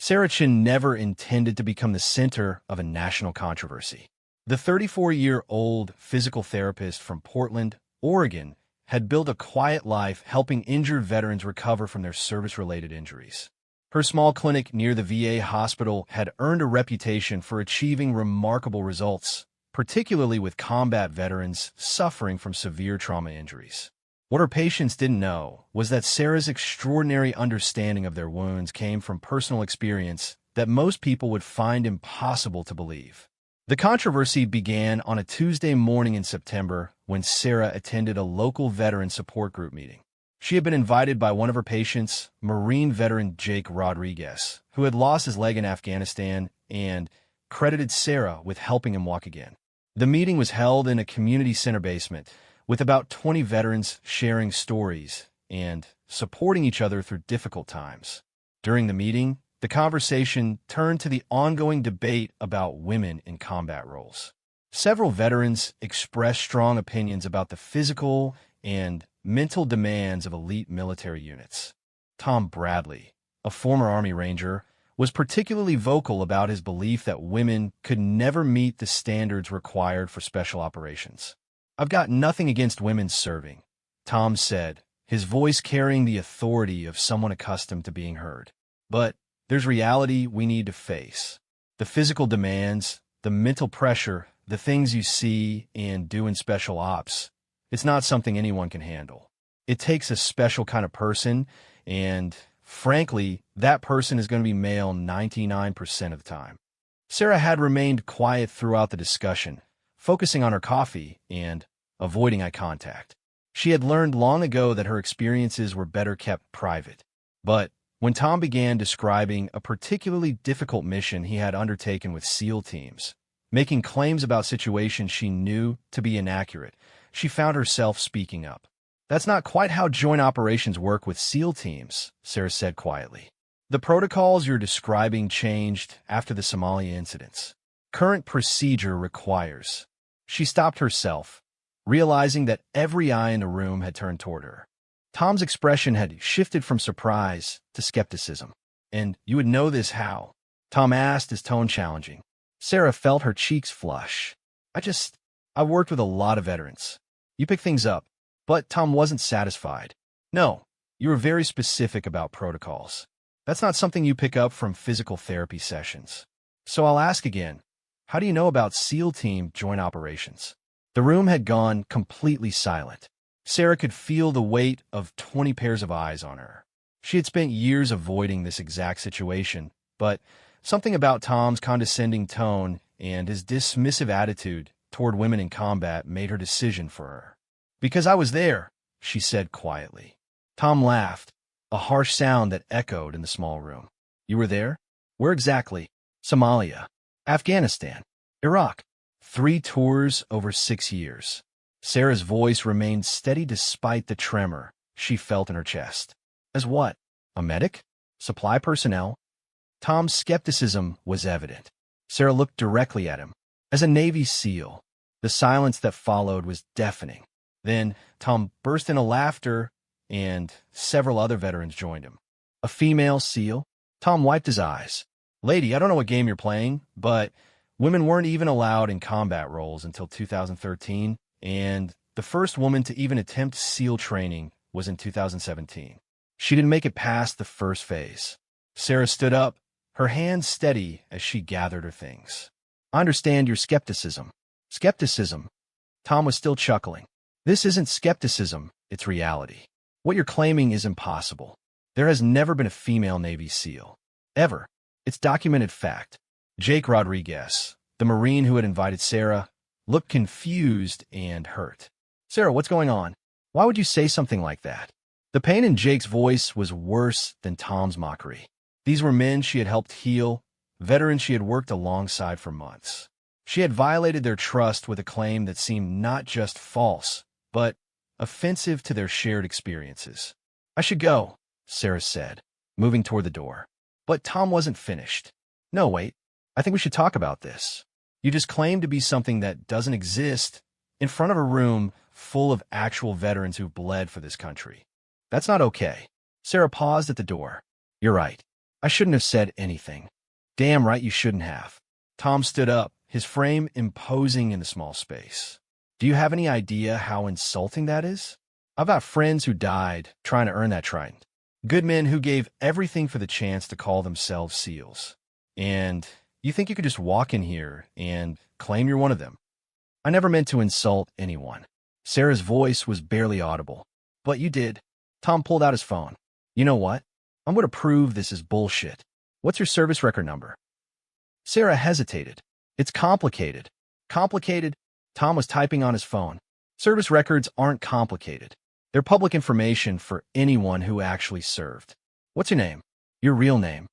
Sarah Chin never intended to become the center of a national controversy. The 34-year-old physical therapist from Portland, Oregon, had built a quiet life helping injured veterans recover from their service-related injuries. Her small clinic near the VA hospital had earned a reputation for achieving remarkable results, particularly with combat veterans suffering from severe trauma injuries. What her patients didn't know was that Sarah's extraordinary understanding of their wounds came from personal experience that most people would find impossible to believe. The controversy began on a Tuesday morning in September when Sarah attended a local veteran support group meeting. She had been invited by one of her patients, Marine veteran Jake Rodriguez, who had lost his leg in Afghanistan and credited Sarah with helping him walk again. The meeting was held in a community center basement, with about 20 veterans sharing stories and supporting each other through difficult times. During the meeting, the conversation turned to the ongoing debate about women in combat roles. Several veterans expressed strong opinions about the physical and mental demands of elite military units. Tom Bradley, a former Army Ranger, was particularly vocal about his belief that women could never meet the standards required for special operations. "I've got nothing against women serving," Tom said, his voice carrying the authority of someone accustomed to being heard. "But there's reality we need to face. The physical demands, the mental pressure, the things you see and do in special ops. It's not something anyone can handle. It takes a special kind of person, and frankly, that person is going to be male 99% of the time." Sarah had remained quiet throughout the discussion, focusing on her coffee and avoiding eye contact. She had learned long ago that her experiences were better kept private. But when Tom began describing a particularly difficult mission he had undertaken with SEAL teams, making claims about situations she knew to be inaccurate, she found herself speaking up. "That's not quite how joint operations work with SEAL teams," Sarah said quietly. "The protocols you're describing changed after the Somalia incidents. Current procedure requires." She stopped herself, realizing that every eye in the room had turned toward her. Tom's expression had shifted from surprise to skepticism. "And you would know this how?" Tom asked, his tone challenging. Sarah felt her cheeks flush. I've worked with a lot of veterans. You pick things up." But Tom wasn't satisfied. "No, you were very specific about protocols. That's not something you pick up from physical therapy sessions. So I'll ask again, how do you know about SEAL team joint operations?" The room had gone completely silent. Sarah could feel the weight of 20 pairs of eyes on her. She had spent years avoiding this exact situation, but something about Tom's condescending tone and his dismissive attitude toward women in combat made her decision for her. "Because I was there," she said quietly. Tom laughed, a harsh sound that echoed in the small room. "You were there? Where exactly?" "Somalia, Afghanistan, Iraq. 3 tours over 6 years." Sarah's voice remained steady despite the tremor she felt in her chest. "As what? A medic? Supply personnel?" Tom's skepticism was evident. Sarah looked directly at him. "As a Navy SEAL." The silence that followed was deafening. Then Tom burst into laughter, and several other veterans joined him. "A female SEAL?" Tom wiped his eyes. "Lady, I don't know what game you're playing, but women weren't even allowed in combat roles until 2013, and the first woman to even attempt SEAL training was in 2017. She didn't make it past the first phase." Sarah stood up, her hands steady as she gathered her things. "I understand your skepticism." "Skepticism?" Tom was still chuckling. "This isn't skepticism, it's reality. What you're claiming is impossible. There has never been a female Navy SEAL. Ever. It's documented fact." Jake Rodriguez, the Marine who had invited Sarah, looked confused and hurt. "Sarah, what's going on? Why would you say something like that?" The pain in Jake's voice was worse than Tom's mockery. These were men she had helped heal, veterans she had worked alongside for months. She had violated their trust with a claim that seemed not just false, but offensive to their shared experiences. "I should go," Sarah said, moving toward the door. But Tom wasn't finished. "No, wait. I think we should talk about this. You just claim to be something that doesn't exist in front of a room full of actual veterans who've bled for this country. That's not okay." Sarah paused at the door. "You're right. I shouldn't have said anything. Damn right you shouldn't have. Tom stood up, his frame imposing in the small space. Do you have any idea how insulting that is? I've got friends who died trying to earn that trident. Good men who gave everything for the chance to call themselves SEALs. And you think you could just walk in here and claim you're one of them? I never meant to insult anyone. Sarah's voice was barely audible. But you did. Tom pulled out his phone. You know what? I'm going to prove this is bullshit. What's your service record number? Sarah hesitated. It's complicated. Complicated? Tom was typing on his phone. Service records aren't complicated. They're public information for anyone who actually served. What's your name? Your real name?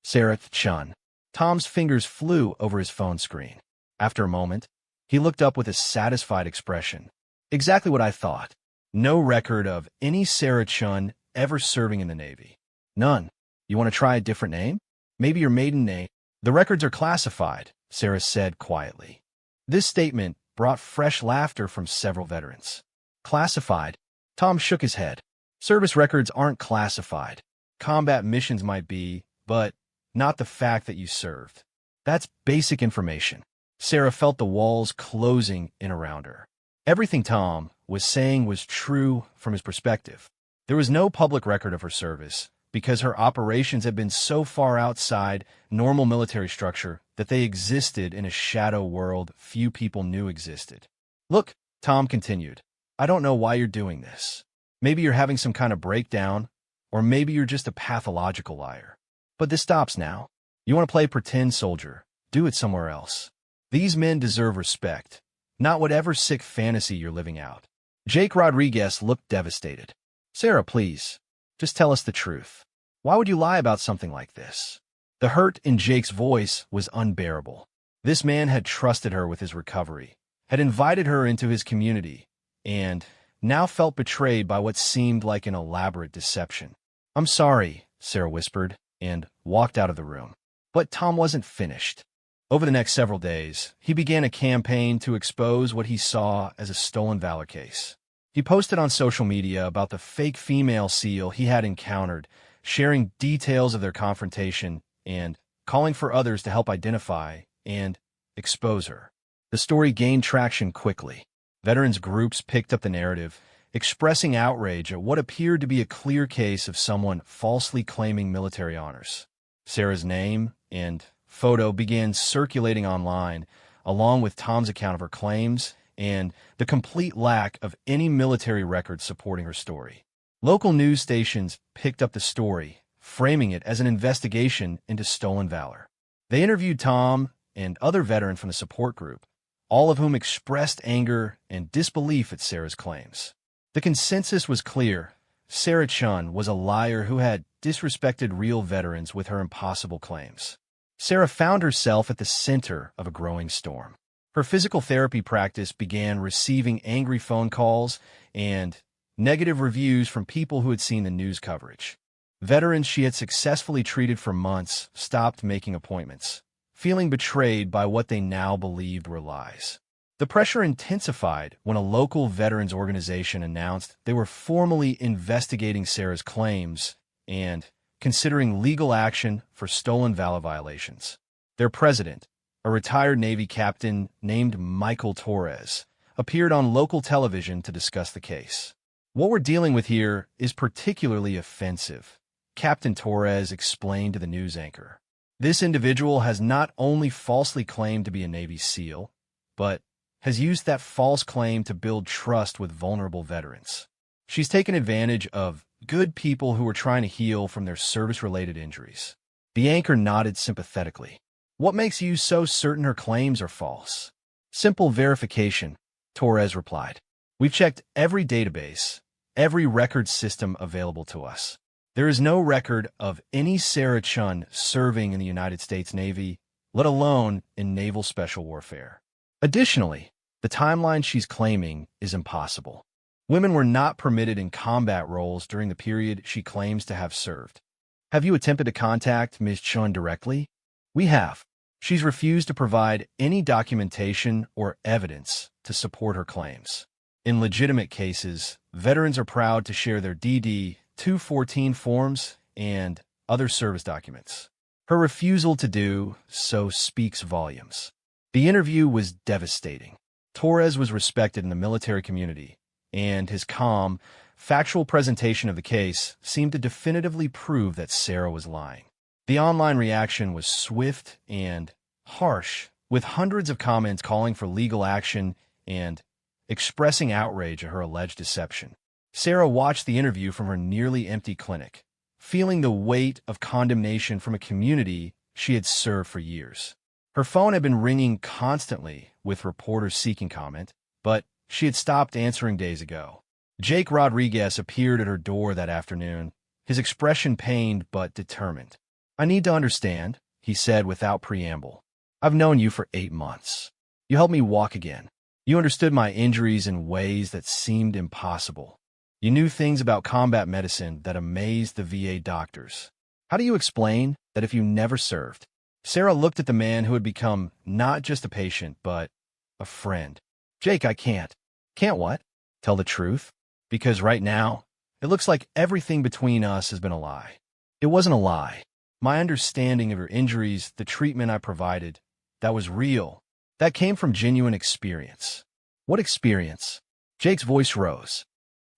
Sarah Chun. Tom's fingers flew over his phone screen. After a moment, he looked up with a satisfied expression. Exactly what I thought. No record of any Sarah Chun ever serving in the Navy. None. You want to try a different name? Maybe your maiden name? The records are classified, Sarah said quietly. This statement brought fresh laughter from several veterans. Classified? Tom shook his head. Service records aren't classified. Combat missions might be, but not the fact that you served. That's basic information. Sarah felt the walls closing in around her. Everything Tom was saying was true from his perspective. There was no public record of her service because her operations had been so far outside normal military structure that they existed in a shadow world few people knew existed. Look, Tom continued, I don't know why you're doing this. Maybe you're having some kind of breakdown, or maybe you're just a pathological liar. But this stops now. You want to play pretend soldier, do it somewhere else. These men deserve respect, not whatever sick fantasy you're living out. Jake Rodriguez looked devastated. Sarah, please, just tell us the truth. Why would you lie about something like this? The hurt in Jake's voice was unbearable. This man had trusted her with his recovery, had invited her into his community, and now felt betrayed by what seemed like an elaborate deception. I'm sorry, Sarah whispered, and walked out of the room. But Tom wasn't finished. Over the next several days, he began a campaign to expose what he saw as a stolen valor case. He posted on social media about the fake female SEAL he had encountered, sharing details of their confrontation and calling for others to help identify and expose her. The story gained traction quickly. Veterans groups picked up the narrative, expressing outrage at what appeared to be a clear case of someone falsely claiming military honors. Sarah's name and photo began circulating online, along with Tom's account of her claims and the complete lack of any military records supporting her story. Local news stations picked up the story, framing it as an investigation into stolen valor. They interviewed Tom and other veterans from the support group, all of whom expressed anger and disbelief at Sarah's claims. The consensus was clear. Sarah Chun was a liar who had disrespected real veterans with her impossible claims. Sarah found herself at the center of a growing storm. Her physical therapy practice began receiving angry phone calls and negative reviews from people who had seen the news coverage. Veterans she had successfully treated for months stopped making appointments, feeling betrayed by what they now believed were lies. The pressure intensified when a local veterans organization announced they were formally investigating Sarah's claims and considering legal action for stolen valor violations. Their president, a retired Navy captain named Michael Torres, appeared on local television to discuss the case. What we're dealing with here is particularly offensive, Captain Torres explained to the news anchor. This individual has not only falsely claimed to be a Navy SEAL, but has used that false claim to build trust with vulnerable veterans. She's taken advantage of good people who are trying to heal from their service-related injuries. The anchor nodded sympathetically. What makes you so certain her claims are false? Simple verification, Torres replied. We've checked every database, every record system available to us. There is no record of any Sarah Chun serving in the United States Navy, let alone in naval special warfare. Additionally, the timeline she's claiming is impossible. Women were not permitted in combat roles during the period she claims to have served. Have you attempted to contact Ms. Chun directly? We have. She's refused to provide any documentation or evidence to support her claims. In legitimate cases, veterans are proud to share their DD-214 forms and other service documents. Her refusal to do so speaks volumes. The interview was devastating. Torres was respected in the military community, and his calm, factual presentation of the case seemed to definitively prove that Sarah was lying. The online reaction was swift and harsh, with hundreds of comments calling for legal action and expressing outrage at her alleged deception. Sarah watched the interview from her nearly empty clinic, feeling the weight of condemnation from a community she had served for years. Her phone had been ringing constantly with reporters seeking comment, but she had stopped answering days ago. Jake Rodriguez appeared at her door that afternoon, his expression pained but determined. "I need to understand," he said without preamble. "I've known you for 8 months. You helped me walk again. You understood my injuries in ways that seemed impossible. You knew things about combat medicine that amazed the VA doctors. How do you explain that if you never served?" Sarah looked at the man who had become not just a patient, but a friend. "Jake, I can't." "Can't what?" "Tell the truth. Because right now, it looks like everything between us has been a lie." "It wasn't a lie. My understanding of your injuries, the treatment I provided, that was real. That came from genuine experience." "What experience?" Jake's voice rose.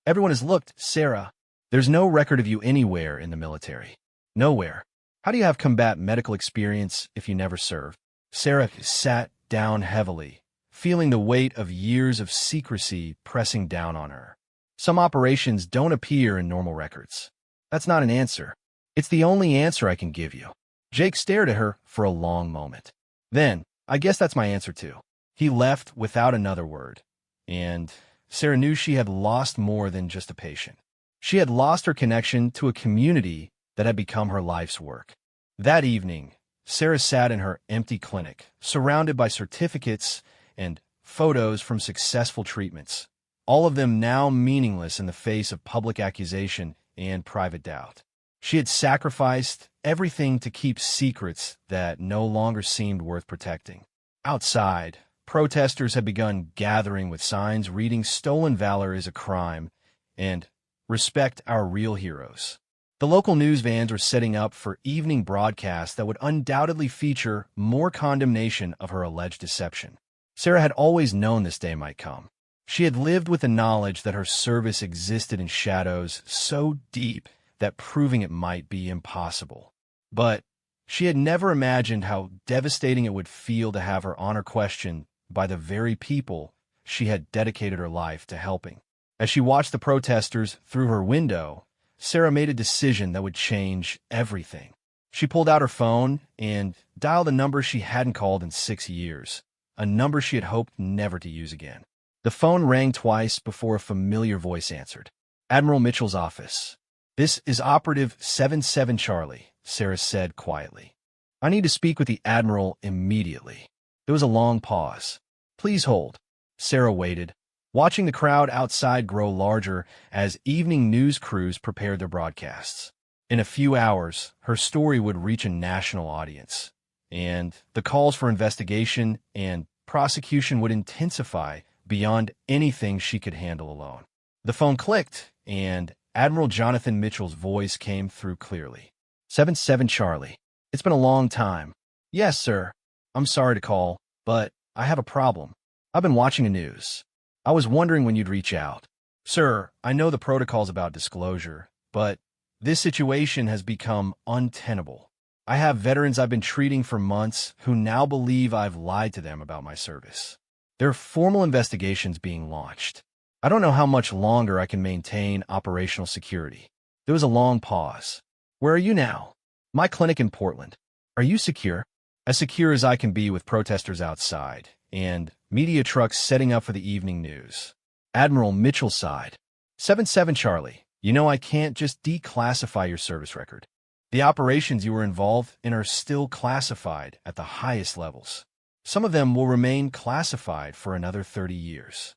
"Everyone has looked, Sarah. There's no record of you anywhere in the military. Nowhere. How do you have combat medical experience if you never served?" Sarah sat down heavily, feeling the weight of years of secrecy pressing down on her. "Some operations don't appear in normal records." "That's not an answer." "It's the only answer I can give you." Jake stared at her for a long moment. "Then, I guess that's my answer too." He left without another word, and Sarah knew she had lost more than just a patient. She had lost her connection to a community that had become her life's work. That evening, Sarah sat in her empty clinic, surrounded by certificates and photos from successful treatments, all of them now meaningless in the face of public accusation and private doubt. She had sacrificed everything to keep secrets that no longer seemed worth protecting. Outside, protesters had begun gathering with signs reading "Stolen valor is a crime" and "Respect our real heroes." The local news vans were setting up for evening broadcasts that would undoubtedly feature more condemnation of her alleged deception. Sarah had always known this day might come. She had lived with the knowledge that her service existed in shadows so deep that proving it might be impossible. But she had never imagined how devastating it would feel to have her honor questioned by the very people she had dedicated her life to helping. As she watched the protesters through her window, Sarah made a decision that would change everything. She pulled out her phone and dialed a number she hadn't called in 6 years, a number she had hoped never to use again. The phone rang twice before a familiar voice answered. "Admiral Mitchell's office." "This is Operative 77 Charlie," Sarah said quietly. "I need to speak with the Admiral immediately." There was a long pause. "Please hold." Sarah waited, watching the crowd outside grow larger as evening news crews prepared their broadcasts. In a few hours, her story would reach a national audience, and the calls for investigation and prosecution would intensify beyond anything she could handle alone. The phone clicked, and Admiral Jonathan Mitchell's voice came through clearly. 77 Charlie. "It's been a long time." "Yes, sir. I'm sorry to call, but I have a problem. I've been watching the news. I was wondering when you'd reach out." "Sir, I know the protocols about disclosure, but this situation has become untenable. I have veterans I've been treating for months who now believe I've lied to them about my service. There are formal investigations being launched. I don't know how much longer I can maintain operational security." There was a long pause. "Where are you now?" "My clinic in Portland." "Are you secure?" "As secure as I can be with protesters outside and media trucks setting up for the evening news." Admiral Mitchell sighed. 77 Charlie, you know I can't just declassify your service record. The operations you were involved in are still classified at the highest levels. Some of them will remain classified for another 30 years.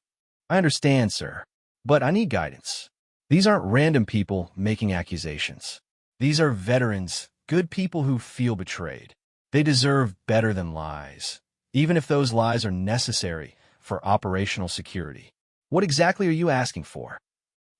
"I understand, sir, but I need guidance. These aren't random people making accusations. These are veterans, good people who feel betrayed. They deserve better than lies, even if those lies are necessary for operational security. What exactly are you asking for?"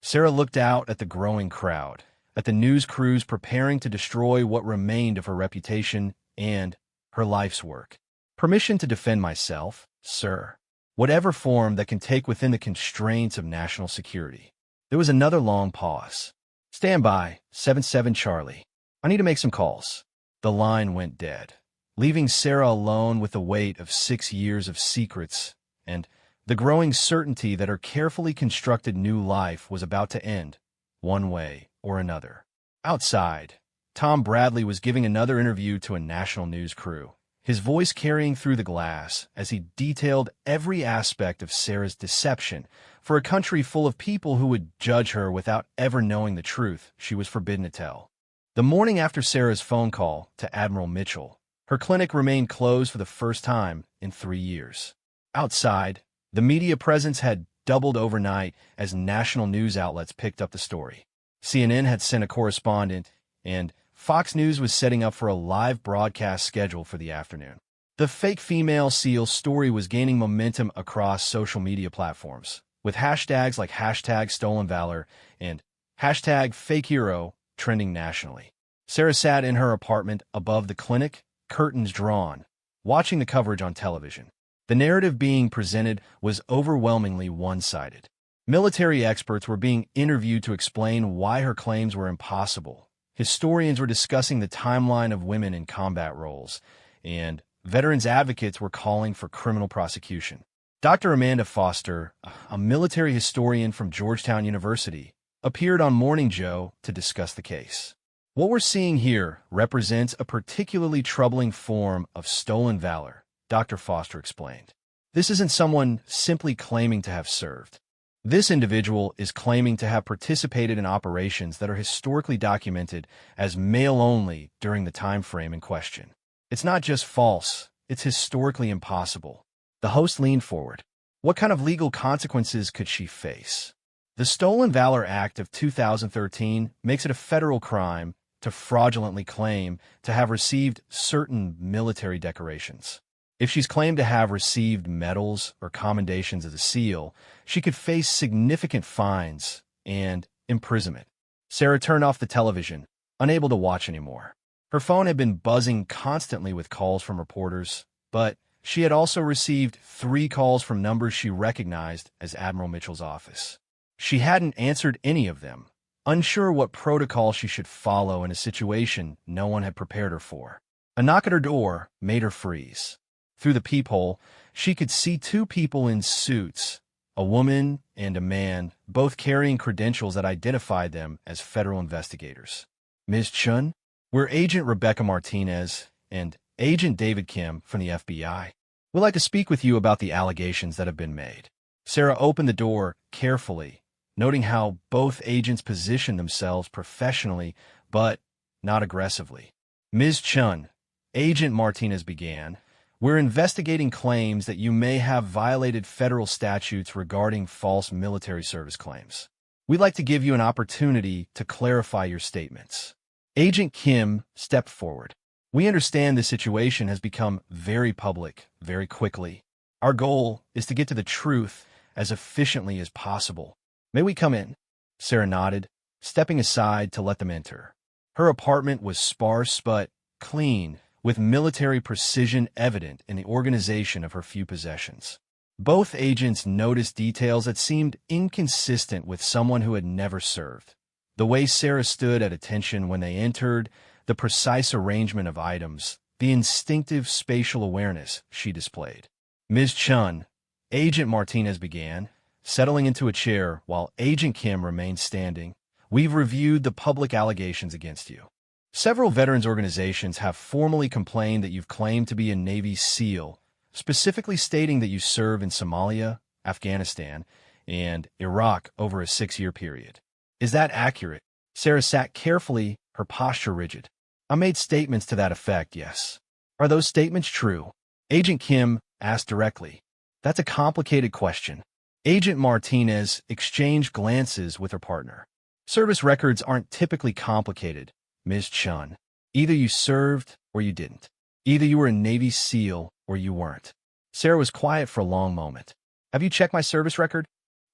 Sarah looked out at the growing crowd, at the news crews preparing to destroy what remained of her reputation and her life's work. Permission to defend myself, sir. Whatever form that can take within the constraints of national security. There was another long pause. Stand by, 7-7 Charlie. I need to make some calls. The line went dead, leaving Sarah alone with the weight of 6 years of secrets and the growing certainty that her carefully constructed new life was about to end, one way or another. Outside, Tom Bradley was giving another interview to a national news crew, his voice carrying through the glass as he detailed every aspect of Sarah's deception for a country full of people who would judge her without ever knowing the truth she was forbidden to tell. The morning after Sarah's phone call to Admiral Mitchell, her clinic remained closed for the first time in 3 years. Outside, the media presence had doubled overnight as national news outlets picked up the story. CNN had sent a correspondent, and Fox News was setting up for a live broadcast schedule for the afternoon. The fake female SEAL story was gaining momentum across social media platforms, with hashtags like #StolenValor and #FakeHero trending nationally. Sarah sat in her apartment above the clinic, curtains drawn, watching the coverage on television. The narrative being presented was overwhelmingly one-sided. Military experts were being interviewed to explain why her claims were impossible. Historians were discussing the timeline of women in combat roles, and veterans advocates were calling for criminal prosecution. Dr. Amanda Foster, a military historian from Georgetown University, appeared on Morning Joe to discuss the case. What we're seeing here represents a particularly troubling form of stolen valor, Dr. Foster explained. This isn't someone simply claiming to have served. This individual is claiming to have participated in operations that are historically documented as male-only during the time frame in question. It's not just false, it's historically impossible. The host leaned forward. What kind of legal consequences could she face? The Stolen Valor Act of 2013 makes it a federal crime to fraudulently claim to have received certain military decorations. If she's claimed to have received medals or commendations as a SEAL, she could face significant fines and imprisonment. Sarah turned off the television, unable to watch anymore. Her phone had been buzzing constantly with calls from reporters, but she had also received 3 calls from numbers she recognized as Admiral Mitchell's office. She hadn't answered any of them, unsure what protocol she should follow in a situation no one had prepared her for. A knock at her door made her freeze. Through the peephole, she could see 2 people in suits, a woman and a man, both carrying credentials that identified them as federal investigators. Ms. Chun, we're Agent Rebecca Martinez and Agent David Kim from the FBI. We'd like to speak with you about the allegations that have been made. Sarah opened the door carefully, noting how both agents positioned themselves professionally, but not aggressively. Ms. Chun, Agent Martinez began, we're investigating claims that you may have violated federal statutes regarding false military service claims. We'd like to give you an opportunity to clarify your statements. Agent Kim stepped forward. We understand this situation has become very public very quickly. Our goal is to get to the truth as efficiently as possible. May we come in? Sarah nodded, stepping aside to let them enter. Her apartment was sparse but clean, with military precision evident in the organization of her few possessions. Both agents noticed details that seemed inconsistent with someone who had never served. The way Sarah stood at attention when they entered, the precise arrangement of items, the instinctive spatial awareness she displayed. Ms. Chun, Agent Martinez began, settling into a chair while Agent Kim remained standing. We've reviewed the public allegations against you. Several veterans organizations have formally complained that you've claimed to be a Navy SEAL, specifically stating that you served in Somalia, Afghanistan, and Iraq over a 6-year period. Is that accurate? Sarah sat carefully, her posture rigid. I made statements to that effect, yes. Are those statements true? Agent Kim asked directly. That's a complicated question. Agent Martinez exchanged glances with her partner. Service records aren't typically complicated, Ms. Chun. Either you served or you didn't. Either you were a Navy SEAL or you weren't. Sarah was quiet for a long moment. Have you checked my service record?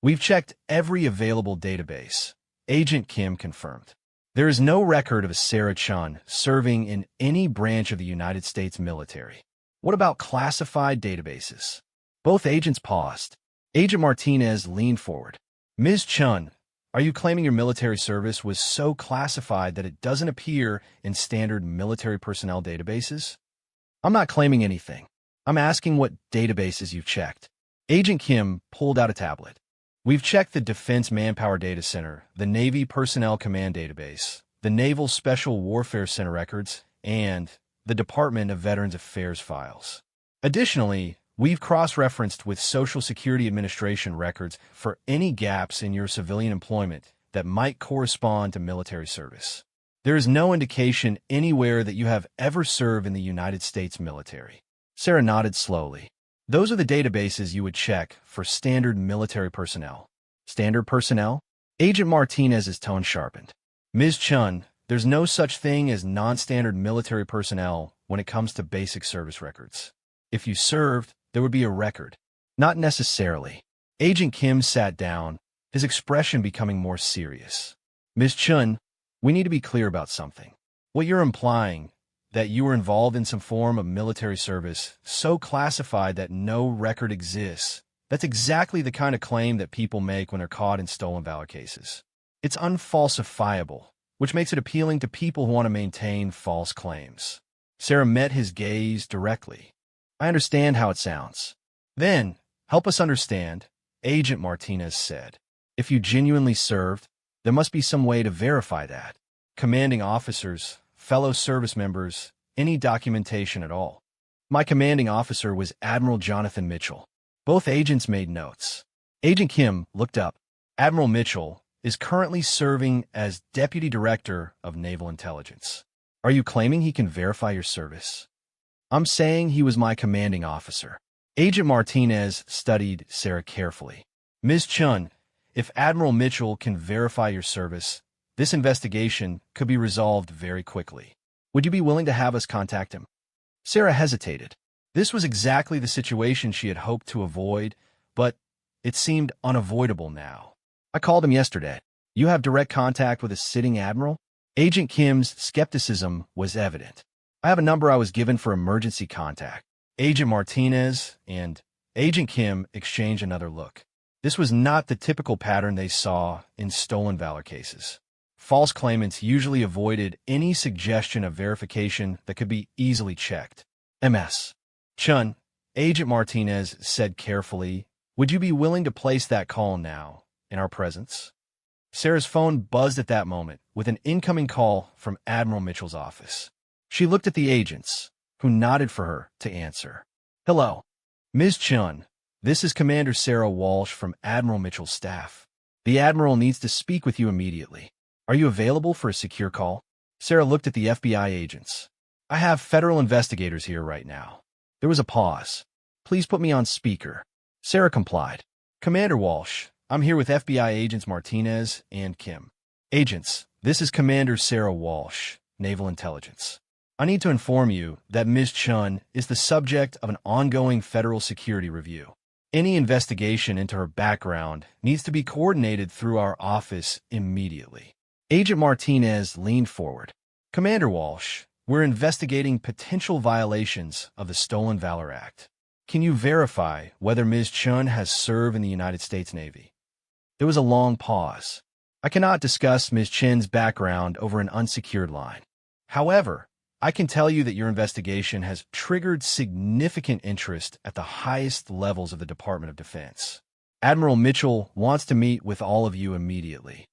We've checked every available database, Agent Kim confirmed. There is no record of a Sarah Chun serving in any branch of the United States military. What about classified databases? Both agents paused. Agent Martinez leaned forward. Ms. Chun, are you claiming your military service was so classified that it doesn't appear in standard military personnel databases? I'm not claiming anything. I'm asking what databases you've checked. Agent Kim pulled out a tablet. We've checked the Defense Manpower Data Center, the Navy Personnel Command Database, the Naval Special Warfare Center records, and the Department of Veterans Affairs files. Additionally, we've cross-referenced with Social Security Administration records for any gaps in your civilian employment that might correspond to military service. There is no indication anywhere that you have ever served in the United States military. Sarah nodded slowly. Those are the databases you would check for standard military personnel. Standard personnel? Agent Martinez's tone sharpened. Ms. Chun, there's no such thing as non-standard military personnel when it comes to basic service records. If you served, there would be a record. Not necessarily. Agent Kim sat down, his expression becoming more serious. Ms. Chun, we need to be clear about something. What you're implying, that you were involved in some form of military service so classified that no record exists, that's exactly the kind of claim that people make when they're caught in stolen valor cases. It's unfalsifiable, which makes it appealing to people who want to maintain false claims. Sarah met his gaze directly. I understand how it sounds. Then, help us understand, Agent Martinez said. If you genuinely served, there must be some way to verify that. Commanding officers, fellow service members, any documentation at all. My commanding officer was Admiral Jonathan Mitchell. Both agents made notes. Agent Kim looked up. Admiral Mitchell is currently serving as Deputy Director of Naval Intelligence. Are you claiming he can verify your service? I'm saying he was my commanding officer. Agent Martinez studied Sarah carefully. Ms. Chun, if Admiral Mitchell can verify your service, this investigation could be resolved very quickly. Would you be willing to have us contact him? Sarah hesitated. This was exactly the situation she had hoped to avoid, but it seemed unavoidable now. I called him yesterday. You have direct contact with a sitting admiral? Agent Kim's skepticism was evident. I have a number I was given for emergency contact. Agent Martinez and Agent Kim exchanged another look. This was not the typical pattern they saw in stolen valor cases. False claimants usually avoided any suggestion of verification that could be easily checked. Ms. Chun, Agent Martinez said carefully, would you be willing to place that call now, in our presence? Sarah's phone buzzed at that moment with an incoming call from Admiral Mitchell's office. She looked at the agents, who nodded for her to answer. Hello. Ms. Chun, this is Commander Sarah Walsh from Admiral Mitchell's staff. The Admiral needs to speak with you immediately. Are you available for a secure call? Sarah looked at the FBI agents. I have federal investigators here right now. There was a pause. Please put me on speaker. Sarah complied. Commander Walsh, I'm here with FBI agents Martinez and Kim. Agents, this is Commander Sarah Walsh, Naval Intelligence. I need to inform you that Ms. Chun is the subject of an ongoing federal security review. Any investigation into her background needs to be coordinated through our office immediately. Agent Martinez leaned forward. Commander Walsh, we're investigating potential violations of the Stolen Valor Act. Can you verify whether Ms. Chun has served in the United States Navy? There was a long pause. I cannot discuss Ms. Chun's background over an unsecured line. However, I can tell you that your investigation has triggered significant interest at the highest levels of the Department of Defense. Admiral Mitchell wants to meet with all of you immediately.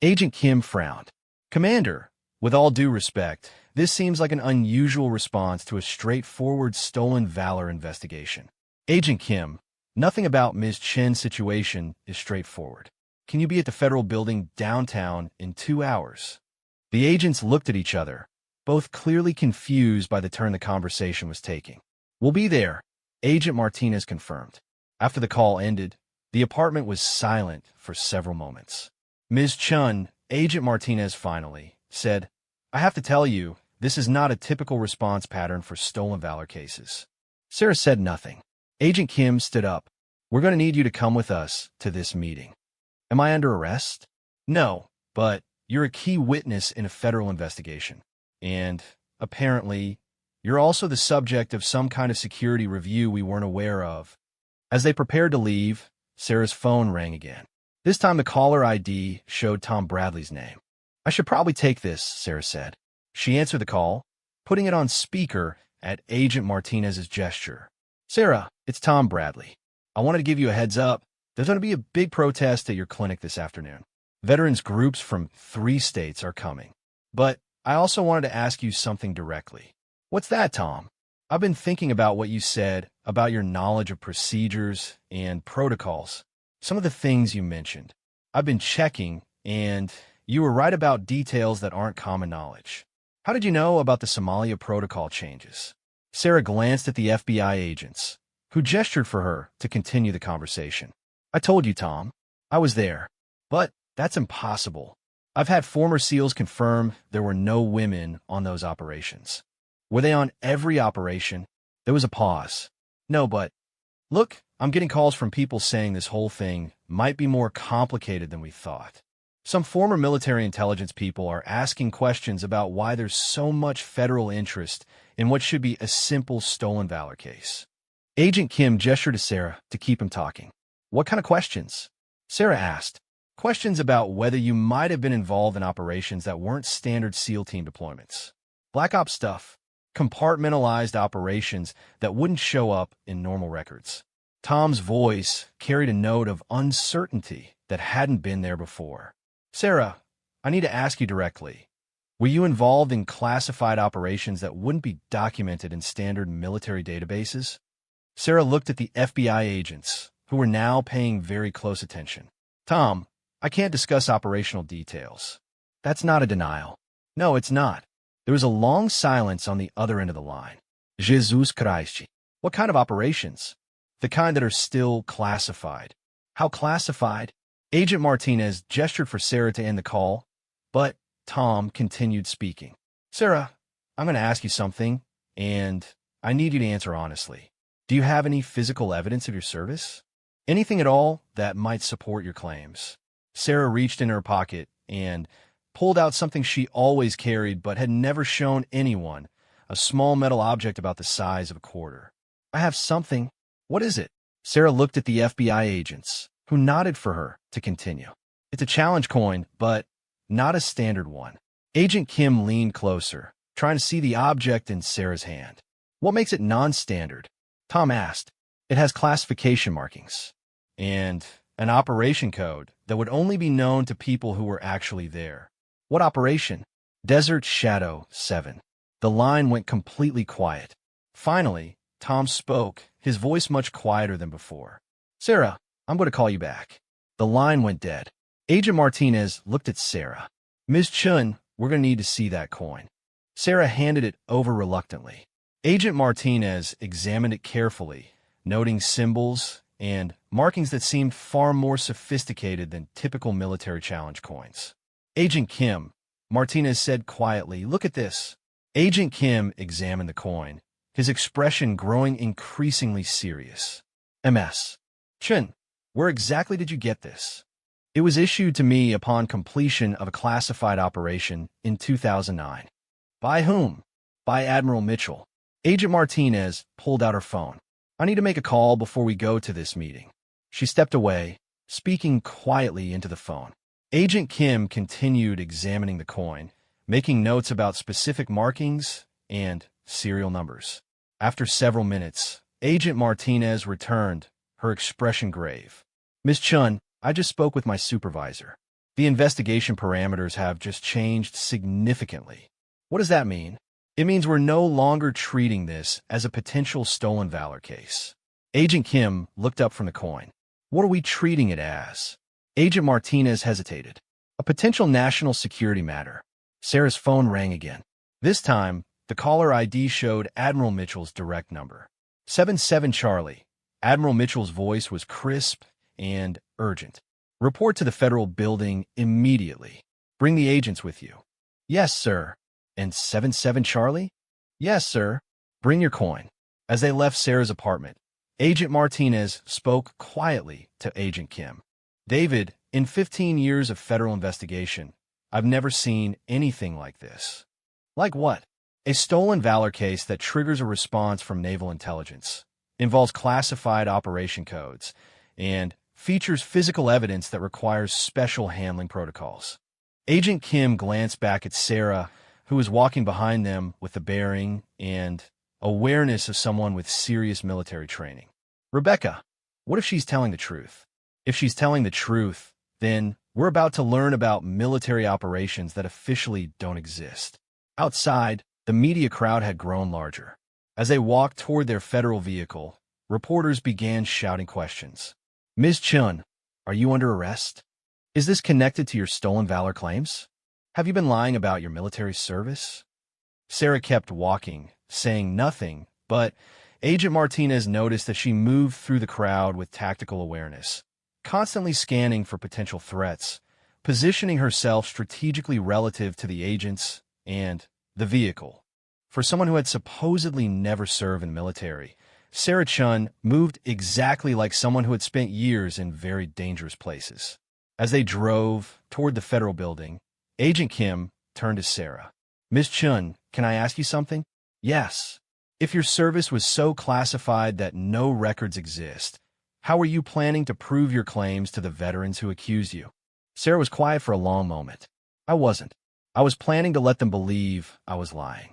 Agent Kim frowned. Commander, with all due respect, this seems like an unusual response to a straightforward stolen valor investigation. Agent Kim, nothing about Ms. Chen's situation is straightforward. Can you be at the federal building downtown in 2 hours? The agents looked at each other, both clearly confused by the turn the conversation was taking. We'll be there, Agent Martinez confirmed. After the call ended, the apartment was silent for several moments. Ms. Chun, Agent Martinez finally, said, I have to tell you, this is not a typical response pattern for stolen valor cases. Sarah said nothing. Agent Kim stood up. We're going to need you to come with us to this meeting. Am I under arrest? No, but you're a key witness in a federal investigation. And apparently, you're also the subject of some kind of security review we weren't aware of. As they prepared to leave, Sarah's phone rang again. This time the caller ID showed Tom Bradley's name. I should probably take this, Sarah said. She answered the call, putting it on speaker at Agent Martinez's gesture. Sarah, it's Tom Bradley. I wanted to give you a heads up. There's going to be a big protest at your clinic this afternoon. Veterans groups from 3 states are coming. But I also wanted to ask you something directly. What's that, Tom? I've been thinking about what you said about your knowledge of procedures and protocols. Some of the things you mentioned. I've been checking, and you were right about details that aren't common knowledge. How did you know about the Somalia protocol changes? Sarah glanced at the FBI agents, who gestured for her to continue the conversation. I told you, Tom. I was there. But that's impossible. I've had former SEALs confirm there were no women on those operations. Were they on every operation? There was a pause. No, but look, I'm getting calls from people saying this whole thing might be more complicated than we thought. Some former military intelligence people are asking questions about why there's so much federal interest in what should be a simple stolen valor case. Agent Kim gestured to Sarah to keep him talking. What kind of questions? Sarah asked. Questions about whether you might have been involved in operations that weren't standard SEAL team deployments. Black Ops stuff. Compartmentalized operations that wouldn't show up in normal records. Tom's voice carried a note of uncertainty that hadn't been there before. Sarah, I need to ask you directly. Were you involved in classified operations that wouldn't be documented in standard military databases? Sarah looked at the FBI agents, who were now paying very close attention. Tom, I can't discuss operational details. That's not a denial. No, it's not. There was a long silence on the other end of the line. Jesus Christ. What kind of operations? The kind that are still classified. How classified? Agent Martinez gestured for Sarah to end the call, but Tom continued speaking. Sarah, I'm going to ask you something, and I need you to answer honestly. Do you have any physical evidence of your service? Anything at all that might support your claims? Sarah reached in her pocket and pulled out something she always carried but had never shown anyone, a small metal object about the size of a quarter. I have something. What is it? Sarah looked at the FBI agents, who nodded for her to continue. It's a challenge coin, but not a standard one. Agent Kim leaned closer, trying to see the object in Sarah's hand. What makes it non-standard? Tom asked. It has classification markings and an operation code that would only be known to people who were actually there. What operation? Desert Shadow 7. The line went completely quiet. Finally, Tom spoke, his voice much quieter than before. Sarah, I'm going to call you back. The line went dead. Agent Martinez looked at Sarah. Ms. Chun, we're going to need to see that coin. Sarah handed it over reluctantly. Agent Martinez examined it carefully, noting symbols and markings that seemed far more sophisticated than typical military challenge coins. Agent Kim, Martinez said quietly, look at this. Agent Kim examined the coin, his expression growing increasingly serious. MS. Chun, where exactly did you get this? It was issued to me upon completion of a classified operation in 2009. By whom? By Admiral Mitchell. Agent Martinez pulled out her phone. I need to make a call before we go to this meeting. She stepped away, speaking quietly into the phone. Agent Kim continued examining the coin, making notes about specific markings and serial numbers. After several minutes, Agent Martinez returned, her expression grave. Ms. Chun, I just spoke with my supervisor. The investigation parameters have just changed significantly. What does that mean? It means we're no longer treating this as a potential stolen valor case. Agent Kim looked up from the coin. What are we treating it as? Agent Martinez hesitated. A potential national security matter. Sarah's phone rang again. This time, the caller ID showed Admiral Mitchell's direct number. 77 Charlie. Admiral Mitchell's voice was crisp and urgent. Report to the federal building immediately. Bring the agents with you. Yes, sir. And 77 Charlie? Yes, sir. Bring your coin. As they left Sarah's apartment, Agent Martinez spoke quietly to Agent Kim. David, in 15 years of federal investigation, I've never seen anything like this. Like what? A stolen valor case that triggers a response from naval intelligence, involves classified operation codes, and features physical evidence that requires special handling protocols. Agent Kim glanced back at Sarah, who was walking behind them with the bearing and awareness of someone with serious military training. Rebecca, what if she's telling the truth? If she's telling the truth, then we're about to learn about military operations that officially don't exist. Outside, the media crowd had grown larger. As they walked toward their federal vehicle, reporters began shouting questions. Ms. Chun, are you under arrest? Is this connected to your stolen valor claims? Have you been lying about your military service? Sarah kept walking, saying nothing, but Agent Martinez noticed that she moved through the crowd with tactical awareness, constantly scanning for potential threats, positioning herself strategically relative to the agents and the vehicle. For someone who had supposedly never served in the military, Sarah Chun moved exactly like someone who had spent years in very dangerous places. As they drove toward the federal building, Agent Kim turned to Sarah. Ms. Chun, can I ask you something? Yes. If your service was so classified that no records exist, how are you planning to prove your claims to the veterans who accused you? Sarah was quiet for a long moment. I wasn't. I was planning to let them believe I was lying.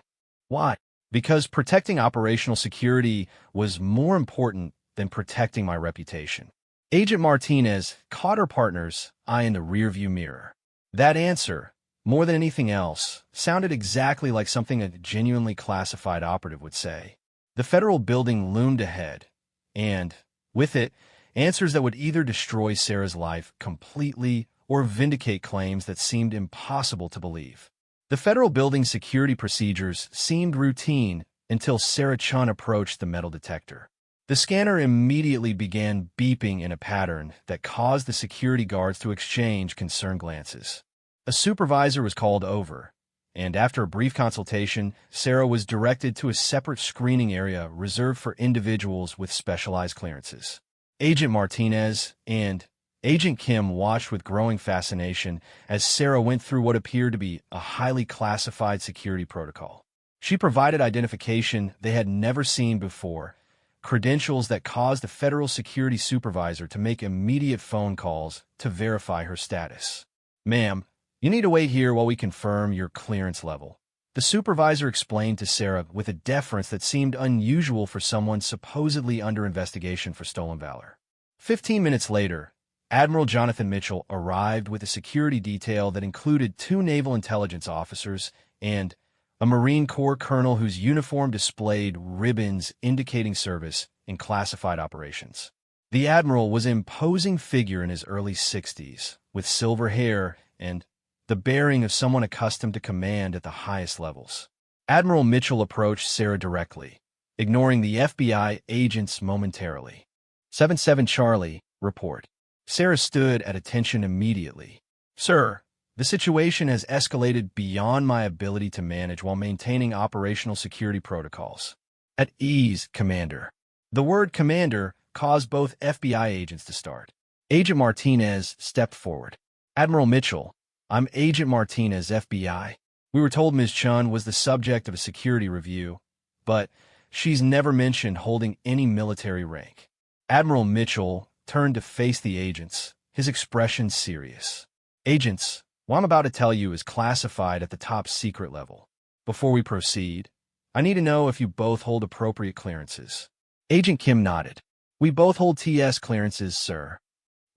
Why? Because protecting operational security was more important than protecting my reputation. Agent Martinez caught her partner's eye in the rearview mirror. That answer, more than anything else, sounded exactly like something a genuinely classified operative would say. The federal building loomed ahead, and, with it, answers that would either destroy Sarah's life completely or vindicate claims that seemed impossible to believe. The federal building's security procedures seemed routine until Sarah Chun approached the metal detector. The scanner immediately began beeping in a pattern that caused the security guards to exchange concerned glances. A supervisor was called over, and after a brief consultation, Sarah was directed to a separate screening area reserved for individuals with specialized clearances. Agent Martinez and Agent Kim watched with growing fascination as Sarah went through what appeared to be a highly classified security protocol. She provided identification they had never seen before, credentials that caused the federal security supervisor to make immediate phone calls to verify her status. Ma'am, you need to wait here while we confirm your clearance level. The supervisor explained to Sarah with a deference that seemed unusual for someone supposedly under investigation for stolen valor. 15 minutes later, Admiral Jonathan Mitchell arrived with a security detail that included 2 naval intelligence officers and a Marine Corps colonel whose uniform displayed ribbons indicating service in classified operations. The admiral was an imposing figure in his early 60s, with silver hair and the bearing of someone accustomed to command at the highest levels. Admiral Mitchell approached Sarah directly, ignoring the FBI agents momentarily. 7-7 Charlie, report. Sarah stood at attention immediately. Sir, the situation has escalated beyond my ability to manage while maintaining operational security protocols. At ease, Commander. The word commander caused both FBI agents to start. Agent Martinez stepped forward. Admiral Mitchell, I'm Agent Martinez, FBI. We were told Ms. Chun was the subject of a security review, but she's never mentioned holding any military rank. Admiral Mitchell turned to face the agents, his expression serious. Agents, what I'm about to tell you is classified at the top secret level. Before we proceed, I need to know if you both hold appropriate clearances. Agent Kim nodded. We both hold TS clearances, sir.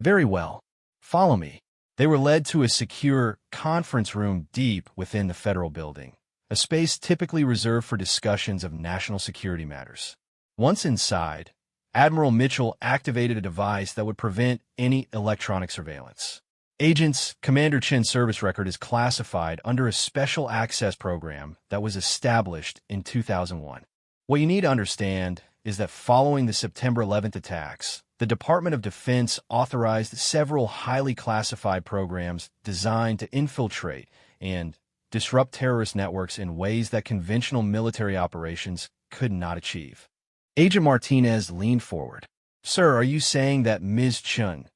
Very well. Follow me. They were led to a secure conference room deep within the federal building, a space typically reserved for discussions of national security matters. Once inside, Admiral Mitchell activated a device that would prevent any electronic surveillance. Agents, Commander Chin's service record is classified under a special access program that was established in 2001. What you need to understand is that following the September 11th attacks, the Department of Defense authorized several highly classified programs designed to infiltrate and disrupt terrorist networks in ways that conventional military operations could not achieve. Agent Martinez leaned forward. Sir, are you saying that Ms. Chun,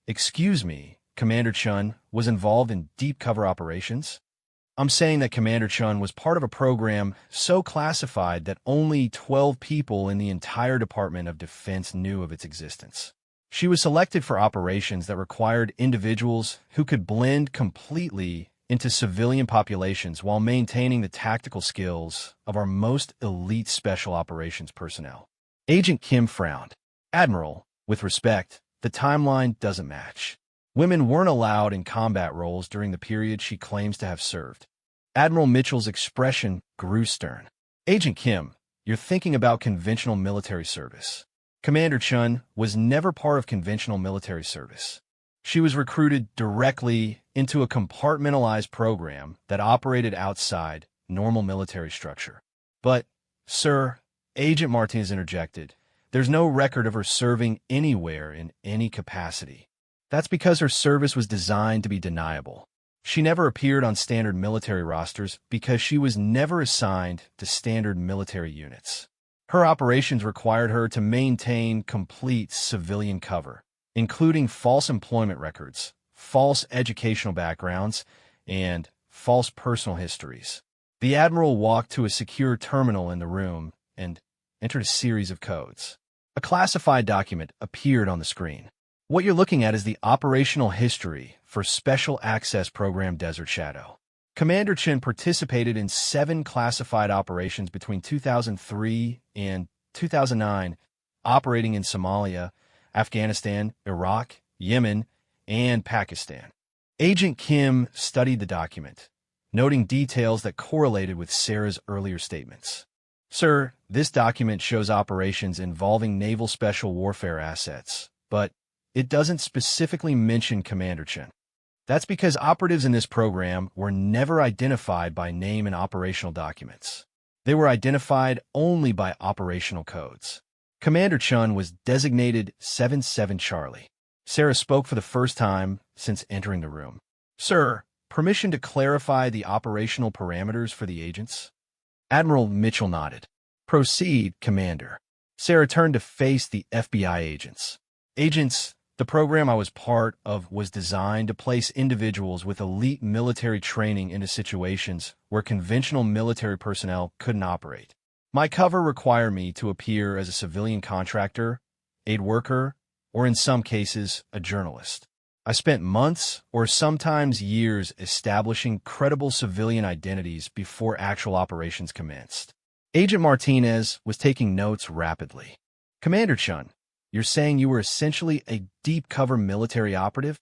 excuse me, Commander Chun was involved in deep cover operations? I'm saying that Commander Chun was part of a program so classified that only 12 people in the entire Department of Defense knew of its existence. She was selected for operations that required individuals who could blend completely into civilian populations while maintaining the tactical skills of our most elite special operations personnel. Agent Kim frowned. Admiral, with respect, the timeline doesn't match. Women weren't allowed in combat roles during the period she claims to have served. Admiral Mitchell's expression grew stern. Agent Kim, you're thinking about conventional military service. Commander Chun was never part of conventional military service. She was recruited directly into a compartmentalized program that operated outside normal military structure. But, sir, Agent Martinez interjected, there's no record of her serving anywhere in any capacity. That's because her service was designed to be deniable. She never appeared on standard military rosters because she was never assigned to standard military units. Her operations required her to maintain complete civilian cover, including false employment records, false educational backgrounds, and false personal histories. The Admiral walked to a secure terminal in the room and entered a series of codes. A classified document appeared on the screen. What you're looking at is the operational history for Special Access Program Desert Shadow. Commander Chin participated in 7 classified operations between 2003 and 2009, operating in Somalia, Afghanistan, Iraq, Yemen, and Pakistan. Agent Kim studied the document, noting details that correlated with Sarah's earlier statements. Sir, this document shows operations involving naval special warfare assets, but it doesn't specifically mention Commander Chen. That's because operatives in this program were never identified by name in operational documents. They were identified only by operational codes. Commander Chun was designated 7-7 Charlie. Sarah spoke for the first time since entering the room. Sir, permission to clarify the operational parameters for the agents? Admiral Mitchell nodded. Proceed, Commander. Sarah turned to face the FBI agents. Agents, the program I was part of was designed to place individuals with elite military training into situations where conventional military personnel couldn't operate. My cover required me to appear as a civilian contractor, aid worker, or in some cases, a journalist. I spent months or sometimes years establishing credible civilian identities before actual operations commenced. Agent Martinez was taking notes rapidly. Commander Chun, you're saying you were essentially a deep cover military operative?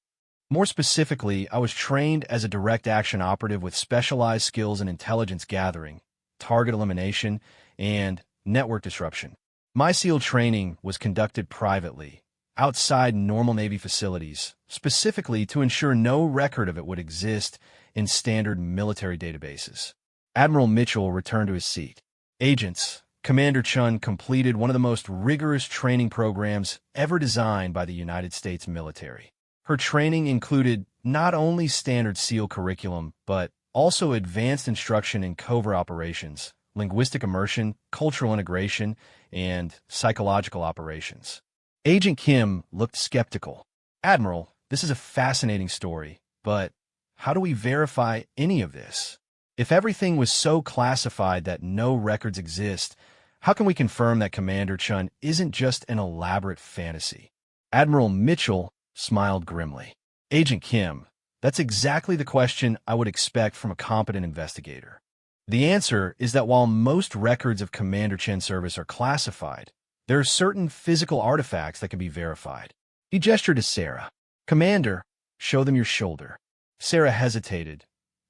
More specifically, I was trained as a direct action operative with specialized skills in intelligence gathering, target elimination, and network disruption. My SEAL training was conducted privately, outside normal Navy facilities, specifically to ensure no record of it would exist in standard military databases. Admiral Mitchell returned to his seat. Agents, Commander Chun completed one of the most rigorous training programs ever designed by the United States military. Her training included not only standard SEAL curriculum, but also advanced instruction in covert operations, linguistic immersion, cultural integration, and psychological operations. Agent Kim looked skeptical. Admiral, this is a fascinating story, but how do we verify any of this? If everything was so classified that no records exist, how can we confirm that Commander Chun isn't just an elaborate fantasy? Admiral Mitchell smiled grimly. Agent Kim, that's exactly the question I would expect from a competent investigator. The answer is that while most records of Commander Chen's service are classified, there are certain physical artifacts that can be verified. He gestured to Sarah. Commander, show them your shoulder. Sarah hesitated,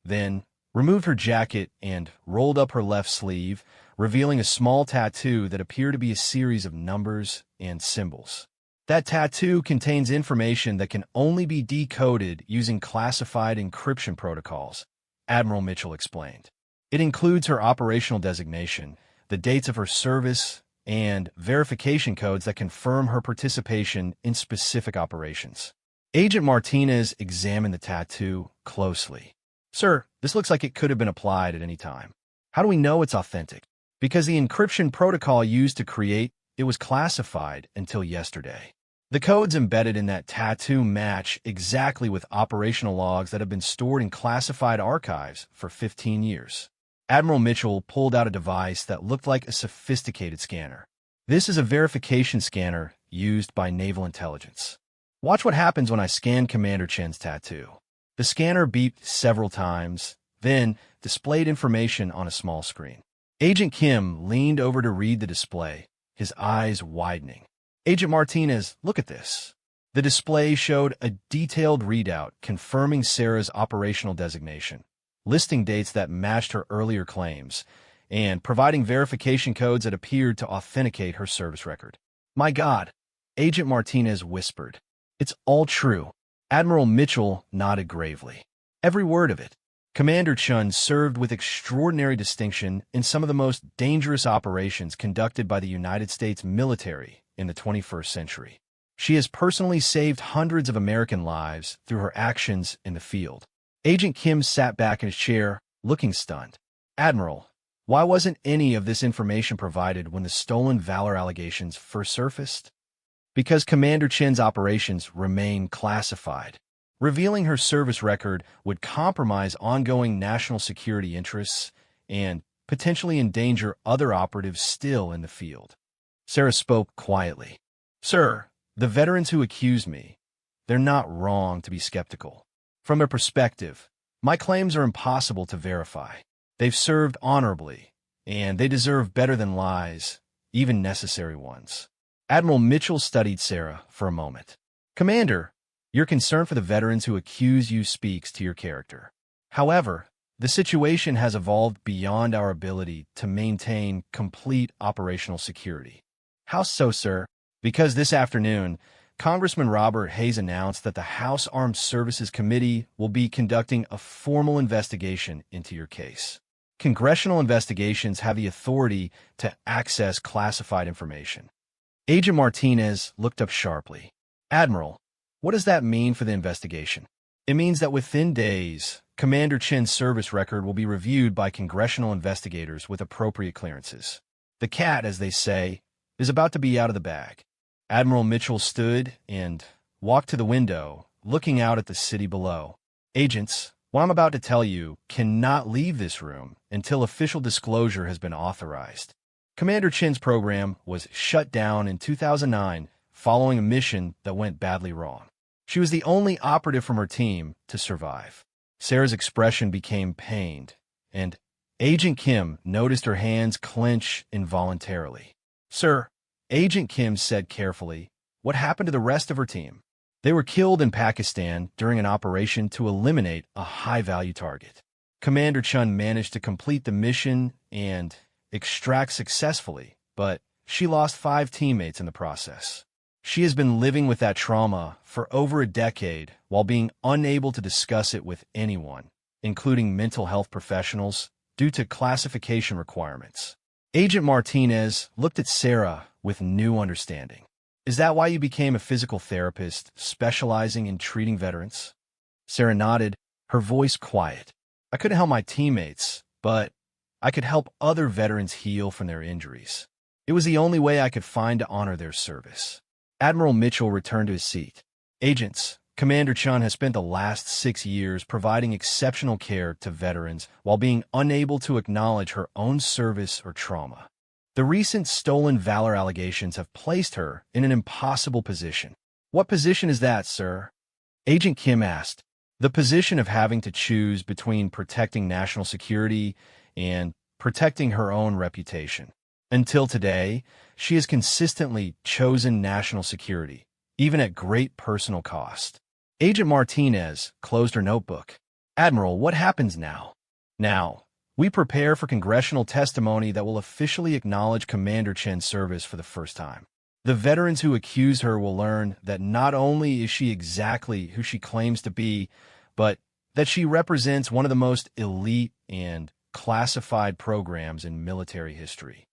then removed her jacket and rolled up her left sleeve, revealing a small tattoo that appeared to be a series of numbers and symbols. That tattoo contains information that can only be decoded using classified encryption protocols, Admiral Mitchell explained. It includes her operational designation, the dates of her service, and verification codes that confirm her participation in specific operations. Agent Martinez examined the tattoo closely. Sir, this looks like it could have been applied at any time. How do we know it's authentic? Because the encryption protocol used to create it was classified until yesterday. The codes embedded in that tattoo match exactly with operational logs that have been stored in classified archives for 15 years. Admiral Mitchell pulled out a device that looked like a sophisticated scanner. This is a verification scanner used by naval intelligence. Watch what happens when I scan Commander Chen's tattoo. The scanner beeped several times, then displayed information on a small screen. Agent Kim leaned over to read the display, his eyes widening. Agent Martinez, look at this. The display showed a detailed readout confirming Sarah's operational designation, listing dates that matched her earlier claims, and providing verification codes that appeared to authenticate her service record. My God, Agent Martinez whispered. It's all true. Admiral Mitchell nodded gravely. Every word of it. Commander Chun served with extraordinary distinction in some of the most dangerous operations conducted by the United States military in the 21st century. She has personally saved hundreds of American lives through her actions in the field. Agent Kim sat back in his chair, looking stunned. Admiral, why wasn't any of this information provided when the stolen valor allegations first surfaced? Because Commander Chen's operations remain classified. Revealing her service record would compromise ongoing national security interests and potentially endanger other operatives still in the field. Sarah spoke quietly. Sir, the veterans who accuse me, they're not wrong to be skeptical. From a perspective, my claims are impossible to verify. They've served honorably, and they deserve better than lies, even necessary ones. Admiral Mitchell studied Sarah for a moment. Commander, your concern for the veterans who accuse you speaks to your character. However, the situation has evolved beyond our ability to maintain complete operational security. How so, sir? Because this afternoon, Congressman Robert Hayes announced that the House Armed Services Committee will be conducting a formal investigation into your case. Congressional investigations have the authority to access classified information. Agent Martinez looked up sharply. Admiral, what does that mean for the investigation? It means that within days, Commander Chen's service record will be reviewed by congressional investigators with appropriate clearances. The cat, as they say, is about to be out of the bag. Admiral Mitchell stood and walked to the window, looking out at the city below. Agents, what I'm about to tell you cannot leave this room until official disclosure has been authorized. Commander Chen's program was shut down in 2009 following a mission that went badly wrong. She was the only operative from her team to survive. Sarah's expression became pained, and Agent Kim noticed her hands clench involuntarily. Sir, Agent Kim said carefully, what happened to the rest of her team? They were killed in Pakistan during an operation to eliminate a high-value target. Commander Chun managed to complete the mission and extract successfully, but she lost 5 teammates in the process. She has been living with that trauma for over a decade while being unable to discuss it with anyone, including mental health professionals, due to classification requirements. Agent Martinez looked at Sarah with new understanding. Is that why you became a physical therapist specializing in treating veterans? Sarah nodded, her voice quiet. I couldn't help my teammates, but I could help other veterans heal from their injuries. It was the only way I could find to honor their service. Admiral Mitchell returned to his seat. Agents, Commander Chun has spent the last 6 years providing exceptional care to veterans while being unable to acknowledge her own service or trauma. The recent stolen valor allegations have placed her in an impossible position. What position is that, sir? Agent Kim asked. The position of having to choose between protecting national security and protecting her own reputation. Until today, she has consistently chosen national security, even at great personal cost. Agent Martinez closed her notebook. Admiral, what happens now? Now, we prepare for congressional testimony that will officially acknowledge Commander Chen's service for the first time. The veterans who accuse her will learn that not only is she exactly who she claims to be, but that she represents one of the most elite and classified programs in military history.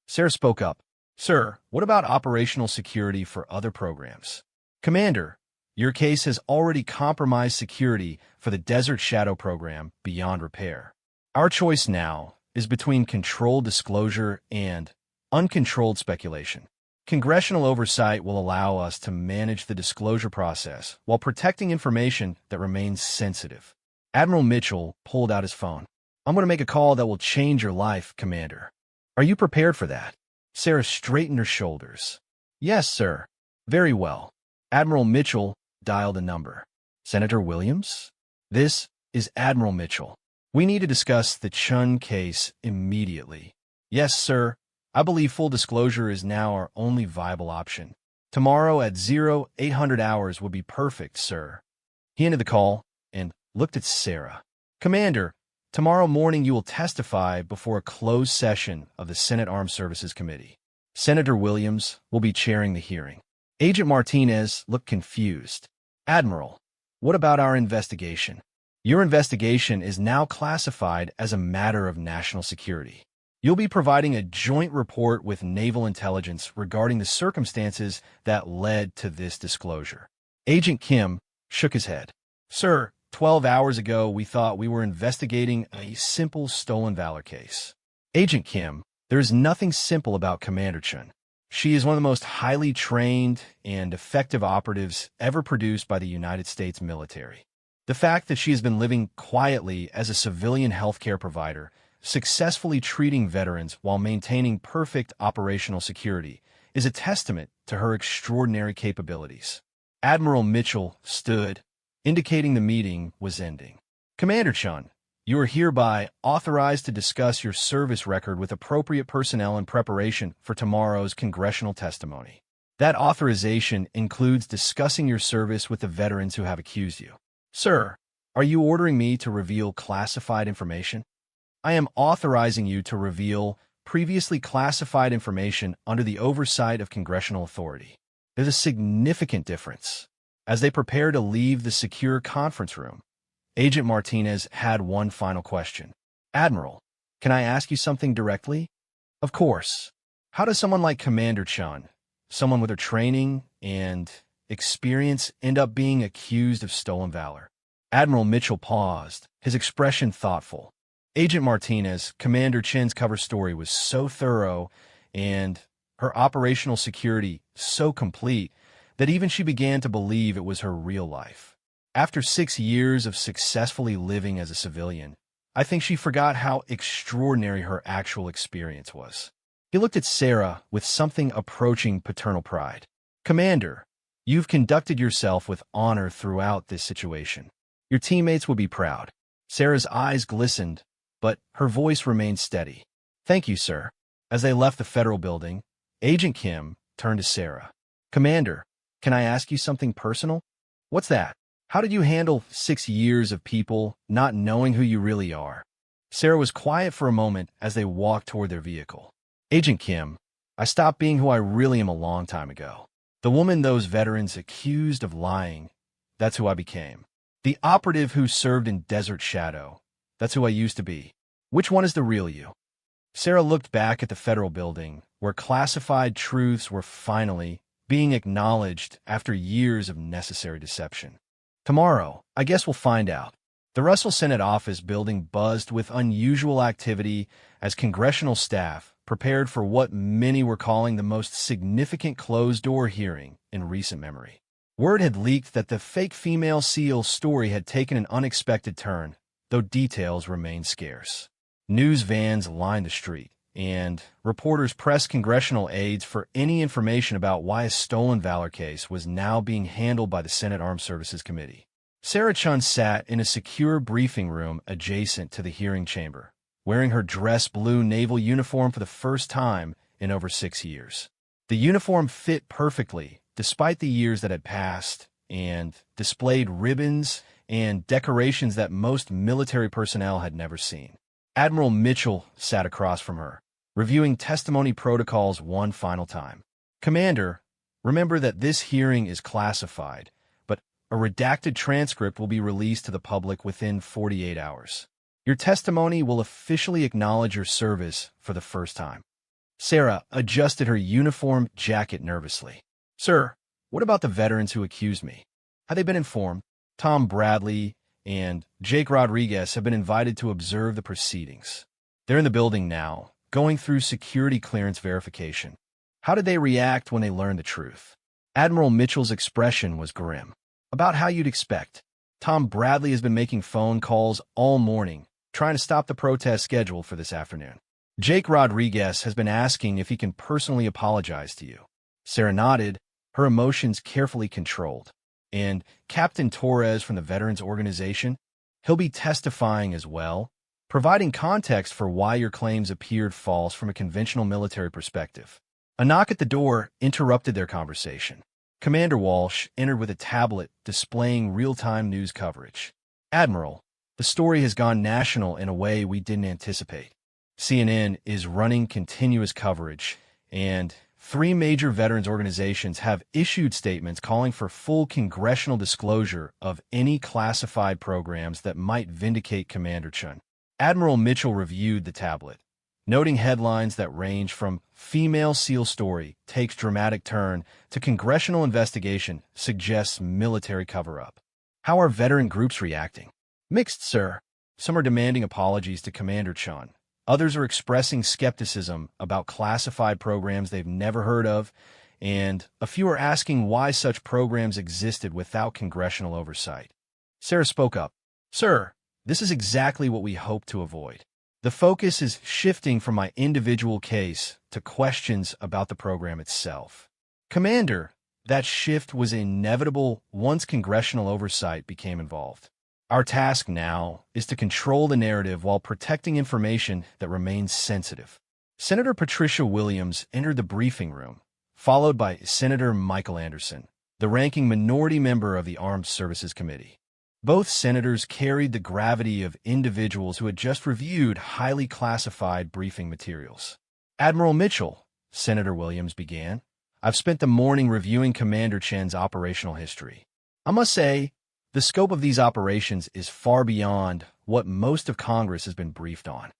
Sarah spoke up. Sir, what about operational security for other programs? Commander, your case has already compromised security for the Desert Shadow program beyond repair. Our choice now is between controlled disclosure and uncontrolled speculation. Congressional oversight will allow us to manage the disclosure process while protecting information that remains sensitive. Admiral Mitchell pulled out his phone. I'm going to make a call that will change your life, Commander. Are you prepared for that? Sarah straightened her shoulders. Yes, sir. Very well. Admiral Mitchell dialed a number. Senator Williams? This is Admiral Mitchell. We need to discuss the Chun case immediately. Yes, sir. I believe full disclosure is now our only viable option. Tomorrow at 0800 hours would be perfect, sir. He ended the call and looked at Sarah. Commander, tomorrow morning you will testify before a closed session of the Senate Armed Services Committee. Senator Williams will be chairing the hearing. Agent Martinez looked confused. Admiral, what about our investigation? Your investigation is now classified as a matter of national security. You'll be providing a joint report with Naval Intelligence regarding the circumstances that led to this disclosure. Agent Kim shook his head. Sir, 12 hours ago we thought we were investigating a simple stolen valor case. Agent Kim, there is nothing simple about Commander Chun. She is one of the most highly trained and effective operatives ever produced by the United States military. The fact that she has been living quietly as a civilian healthcare provider, successfully treating veterans while maintaining perfect operational security, is a testament to her extraordinary capabilities. Admiral Mitchell stood, indicating the meeting was ending. Commander Chun, you are hereby authorized to discuss your service record with appropriate personnel in preparation for tomorrow's congressional testimony. That authorization includes discussing your service with the veterans who have accused you. Sir, are you ordering me to reveal classified information? I am authorizing you to reveal previously classified information under the oversight of congressional authority. There's a significant difference. As they prepare to leave the secure conference room, Agent Martinez had one final question. Admiral, can I ask you something directly? Of course. How does someone like Commander Chun, someone with her training and experience, end up being accused of stolen valor? Admiral Mitchell paused, his expression thoughtful. Agent Martinez, Commander Chin's cover story was so thorough and her operational security so complete that even she began to believe it was her real life. After 6 years of successfully living as a civilian, I think she forgot how extraordinary her actual experience was. He looked at Sarah with something approaching paternal pride. Commander, you've conducted yourself with honor throughout this situation. Your teammates will be proud. Sarah's eyes glistened, but her voice remained steady. Thank you, sir. As they left the federal building, Agent Kim turned to Sarah. Commander, can I ask you something personal? What's that? How did you handle 6 years of people not knowing who you really are? Sarah was quiet for a moment as they walked toward their vehicle. Agent Kim, I stopped being who I really am a long time ago. The woman those veterans accused of lying, that's who I became. The operative who served in Desert Shadow, that's who I used to be. Which one is the real you? Sarah looked back at the federal building, where classified truths were finally being acknowledged after years of necessary deception. Tomorrow, I guess we'll find out. The Russell Senate office building buzzed with unusual activity as congressional staff prepared for what many were calling the most significant closed-door hearing in recent memory. Word had leaked that the fake female SEAL story had taken an unexpected turn, though details remained scarce. News vans lined the street, and reporters pressed congressional aides for any information about why a stolen valor case was now being handled by the Senate Armed Services Committee. Sarah Chun sat in a secure briefing room adjacent to the hearing chamber, wearing her dress blue naval uniform for the first time in over 6 years. The uniform fit perfectly, despite the years that had passed, and displayed ribbons and decorations that most military personnel had never seen. Admiral Mitchell sat across from her, reviewing testimony protocols one final time. Commander, remember that this hearing is classified, but a redacted transcript will be released to the public within 48 hours. Your testimony will officially acknowledge your service for the first time. Sarah adjusted her uniform jacket nervously. Sir, what about the veterans who accused me? Have they been informed? Tom Bradley and Jake Rodriguez have been invited to observe the proceedings. They're in the building now, going through security clearance verification. How did they react when they learned the truth? Admiral Mitchell's expression was grim. About how you'd expect. Tom Bradley has been making phone calls all morning, trying to stop the protest scheduled for this afternoon. Jake Rodriguez has been asking if he can personally apologize to you. Sarah nodded, her emotions carefully controlled. And Captain Torres from the Veterans Organization, he'll be testifying as well, providing context for why your claims appeared false from a conventional military perspective. A knock at the door interrupted their conversation. Commander Walsh entered with a tablet displaying real-time news coverage. Admiral, the story has gone national in a way we didn't anticipate. CNN is running continuous coverage, and 3 major veterans organizations have issued statements calling for full congressional disclosure of any classified programs that might vindicate Commander Chun. Admiral Mitchell reviewed the tablet, noting headlines that range from "Female SEAL Story Takes Dramatic Turn" to "Congressional Investigation Suggests Military Cover-Up." How are veteran groups reacting? Mixed, sir. Some are demanding apologies to Commander Chun. Others are expressing skepticism about classified programs they've never heard of, and a few are asking why such programs existed without congressional oversight. Sarah spoke up. Sir, this is exactly what we hope to avoid. The focus is shifting from my individual case to questions about the program itself. Commander, that shift was inevitable once congressional oversight became involved. Our task now is to control the narrative while protecting information that remains sensitive. Senator Patricia Williams entered the briefing room, followed by Senator Michael Anderson, the ranking minority member of the Armed Services Committee. Both senators carried the gravity of individuals who had just reviewed highly classified briefing materials. Admiral Mitchell, Senator Williams began, I've spent the morning reviewing Commander Chen's operational history. I must say, the scope of these operations is far beyond what most of Congress has been briefed on.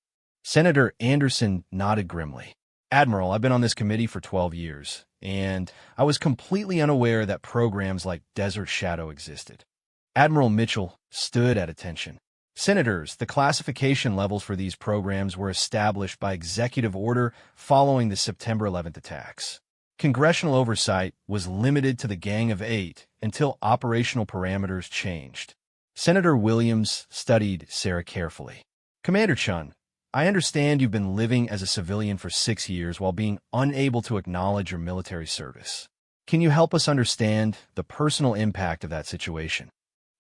Senator Anderson nodded grimly. Admiral, I've been on this committee for 12 years, and I was completely unaware that programs like Desert Shadow existed. Admiral Mitchell stood at attention. Senators, the classification levels for these programs were established by executive order following the September 11th attacks. Congressional oversight was limited to the Gang of Eight until operational parameters changed. Senator Williams studied Sarah carefully. Commander Chun, I understand you've been living as a civilian for 6 years while being unable to acknowledge your military service. Can you help us understand the personal impact of that situation?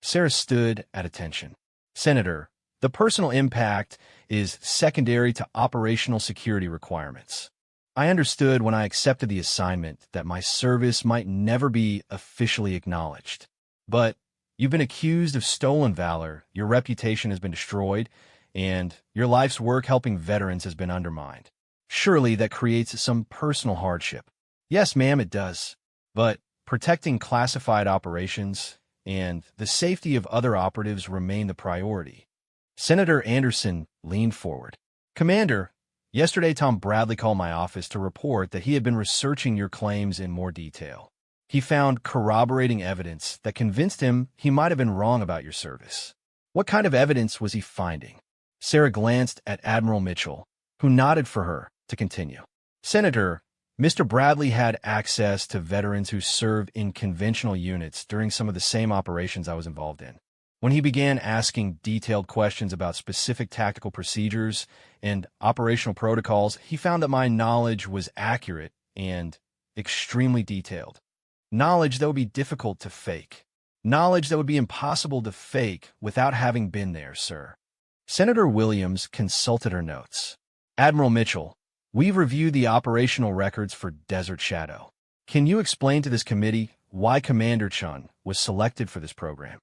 Sarah stood at attention. Senator, the personal impact is secondary to operational security requirements. I understood when I accepted the assignment that my service might never be officially acknowledged. But you've been accused of stolen valor, your reputation has been destroyed, and your life's work helping veterans has been undermined. Surely that creates some personal hardship. Yes, ma'am, it does. But protecting classified operations and the safety of other operatives remain the priority. Senator Anderson leaned forward. Commander, yesterday Tom Bradley called my office to report that he had been researching your claims in more detail. He found corroborating evidence that convinced him he might have been wrong about your service. What kind of evidence was he finding? Sarah glanced at Admiral Mitchell, who nodded for her to continue. Senator, Mr. Bradley had access to veterans who served in conventional units during some of the same operations I was involved in. When he began asking detailed questions about specific tactical procedures and operational protocols, he found that my knowledge was accurate and extremely detailed. Knowledge that would be difficult to fake. Knowledge that would be impossible to fake without having been there, sir. Senator Williams consulted her notes. Admiral Mitchell, we've reviewed the operational records for Desert Shadow. Can you explain to this committee why Commander Chun was selected for this program?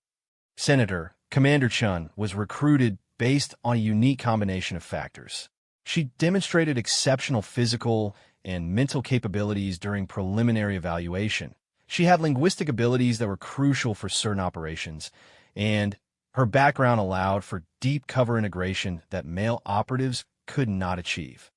Senator, Commander Chun was recruited based on a unique combination of factors. She demonstrated exceptional physical and mental capabilities during preliminary evaluation. She had linguistic abilities that were crucial for certain operations, and her background allowed for deep cover integration that male operatives could not achieve.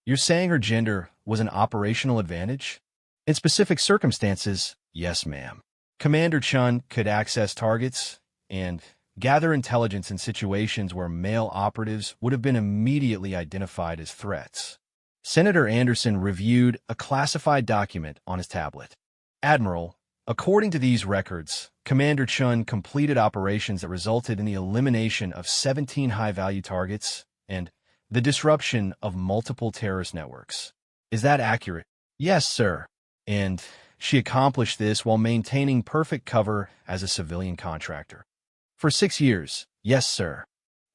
You're saying her gender was an operational advantage? In specific circumstances, yes, ma'am. Commander Chun could access targets and gather intelligence in situations where male operatives would have been immediately identified as threats. Senator Anderson reviewed a classified document on his tablet. Admiral, according to these records, Commander Chun completed operations that resulted in the elimination of 17 high-value targets and the disruption of multiple terrorist networks. Is that accurate? Yes, sir. And she accomplished this while maintaining perfect cover as a civilian contractor. For 6 years, yes, sir.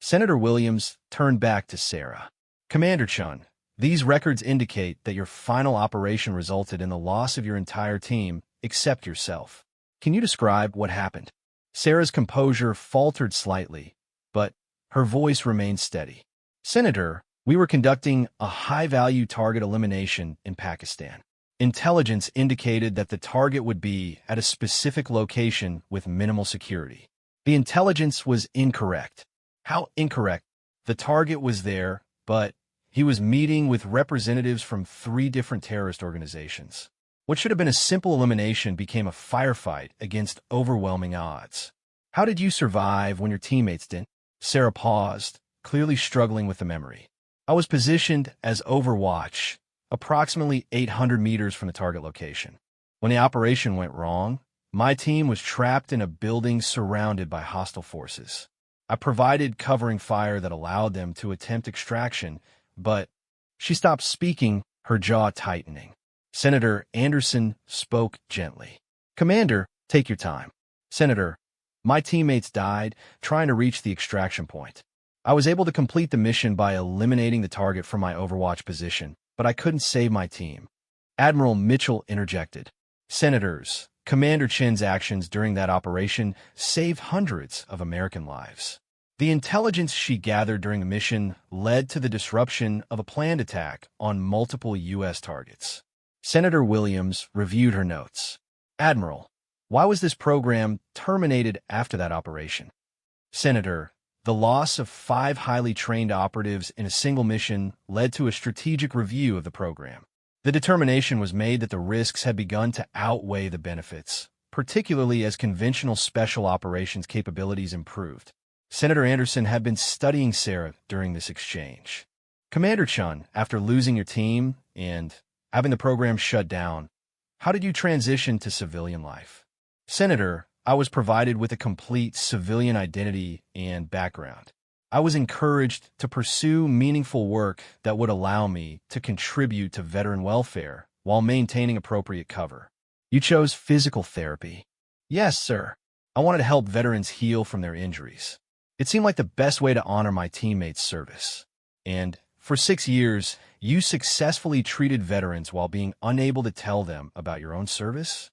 Senator Williams turned back to Sarah. Commander Chun, these records indicate that your final operation resulted in the loss of your entire team except yourself. Can you describe what happened? Sarah's composure faltered slightly, but her voice remained steady. Senator, we were conducting a high-value target elimination in Pakistan. Intelligence indicated that the target would be at a specific location with minimal security. The intelligence was incorrect. How incorrect? The target was there, but he was meeting with representatives from 3 different terrorist organizations. What should have been a simple elimination became a firefight against overwhelming odds. How did you survive when your teammates didn't? Sarah paused, clearly struggling with the memory. I was positioned as Overwatch, approximately 800 meters from the target location. When the operation went wrong, my team was trapped in a building surrounded by hostile forces. I provided covering fire that allowed them to attempt extraction, but she stopped speaking, her jaw tightening. Senator Anderson spoke gently. Commander, take your time. Senator, my teammates died trying to reach the extraction point. I was able to complete the mission by eliminating the target from my Overwatch position, but I couldn't save my team. Admiral Mitchell interjected. Senators, Commander Chin's actions during that operation saved hundreds of American lives. The intelligence she gathered during the mission led to the disruption of a planned attack on multiple U.S. targets. Senator Williams reviewed her notes. Admiral, why was this program terminated after that operation? Senator, the loss of 5 highly trained operatives in a single mission led to a strategic review of the program. The determination was made that the risks had begun to outweigh the benefits, particularly as conventional special operations capabilities improved. Senator Anderson had been studying Sarah during this exchange. Commander Chun, after losing your team and having the program shut down, how did you transition to civilian life? Senator, I was provided with a complete civilian identity and background. I was encouraged to pursue meaningful work that would allow me to contribute to veteran welfare while maintaining appropriate cover. You chose physical therapy. Yes, sir. I wanted to help veterans heal from their injuries. It seemed like the best way to honor my teammates' service. And for 6 years, you successfully treated veterans while being unable to tell them about your own service?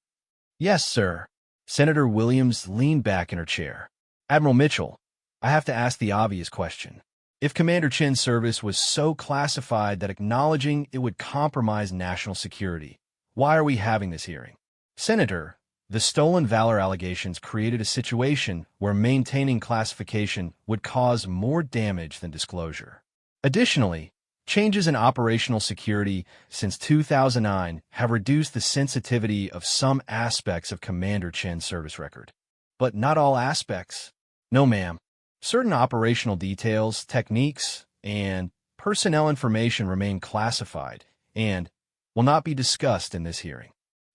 Yes, sir. Senator Williams leaned back in her chair. Admiral Mitchell, I have to ask the obvious question. If Commander Chin's service was so classified that acknowledging it would compromise national security, why are we having this hearing? Senator, the stolen valor allegations created a situation where maintaining classification would cause more damage than disclosure. Additionally, changes in operational security since 2009 have reduced the sensitivity of some aspects of Commander Chin's service record. But not all aspects. No, ma'am. Certain operational details, techniques, and personnel information remain classified and will not be discussed in this hearing.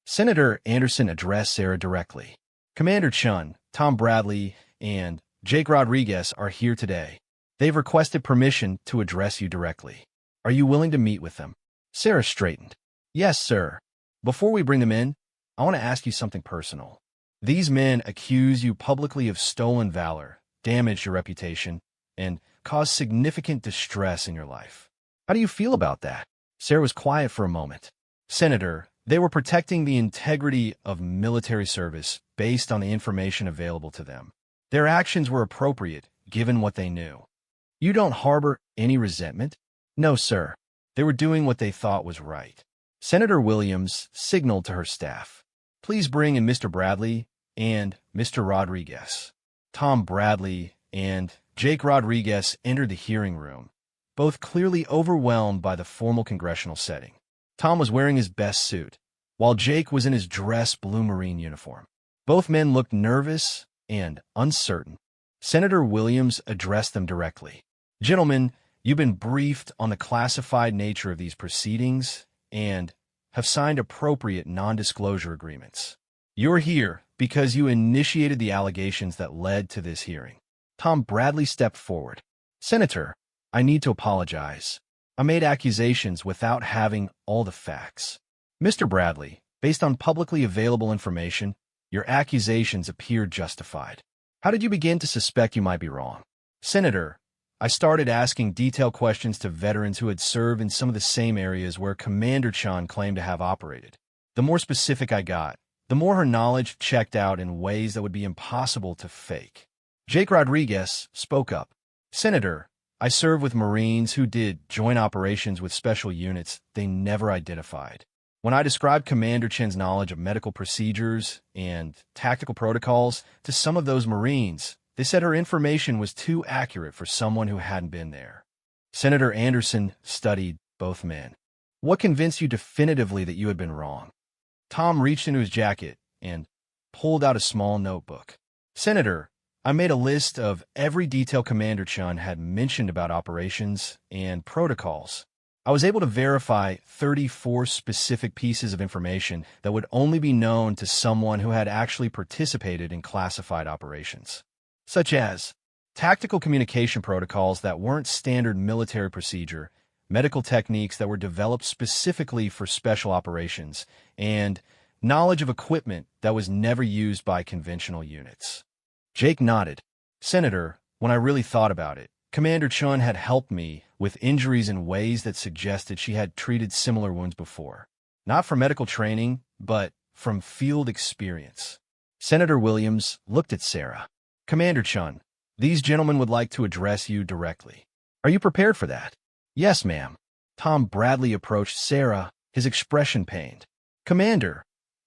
Senator Anderson addressed Sarah directly. Commander Chun, Tom Bradley, and Jake Rodriguez are here today. They've requested permission to address you directly. Are you willing to meet with them? Sarah straightened. Yes, sir. Before we bring them in, I want to ask you something personal. These men accuse you publicly of stolen valor, damaged your reputation, and caused significant distress in your life. How do you feel about that? Sarah was quiet for a moment. Senator, they were protecting the integrity of military service based on the information available to them. Their actions were appropriate, given what they knew. You don't harbor any resentment? No, sir. They were doing what they thought was right. Senator Williams signaled to her staff. Please bring in Mr. Bradley and Mr. Rodriguez. Tom Bradley and Jake Rodriguez entered the hearing room, both clearly overwhelmed by the formal congressional setting. Tom was wearing his best suit, while Jake was in his dress blue Marine uniform. Both men looked nervous and uncertain. Senator Williams addressed them directly. Gentlemen, You've been briefed on the classified nature of these proceedings and have signed appropriate non-disclosure agreements. You're here because you initiated the allegations that led to this hearing. Tom Bradley stepped forward. Senator, I need to apologize. I made accusations without having all the facts. Mr. Bradley, based on publicly available information, your accusations appear justified. How did you begin to suspect you might be wrong? Senator, I started asking detailed questions to veterans who had served in some of the same areas where Commander Chun claimed to have operated. The more specific I got, the more her knowledge checked out in ways that would be impossible to fake. Jake Rodriguez spoke up. Senator, I served with Marines who did joint operations with special units they never identified. When I described Commander Chen's knowledge of medical procedures and tactical protocols to some of those Marines, they said her information was too accurate for someone who hadn't been there. Senator Anderson studied both men. What convinced you definitively that you had been wrong? Tom reached into his jacket and pulled out a small notebook. Senator, I made a list of every detail Commander Chun had mentioned about operations and protocols. I was able to verify 34 specific pieces of information that would only be known to someone who had actually participated in classified operations, such as tactical communication protocols that weren't standard military procedure, medical techniques that were developed specifically for special operations, and knowledge of equipment that was never used by conventional units. Jake nodded. Senator, when I really thought about it, Commander Chun had helped me with injuries in ways that suggested she had treated similar wounds before. Not from medical training, but from field experience. Senator Williams looked at Sarah. Commander Chun, these gentlemen would like to address you directly. Are you prepared for that? Yes, ma'am. Tom Bradley approached Sarah, his expression pained. Commander,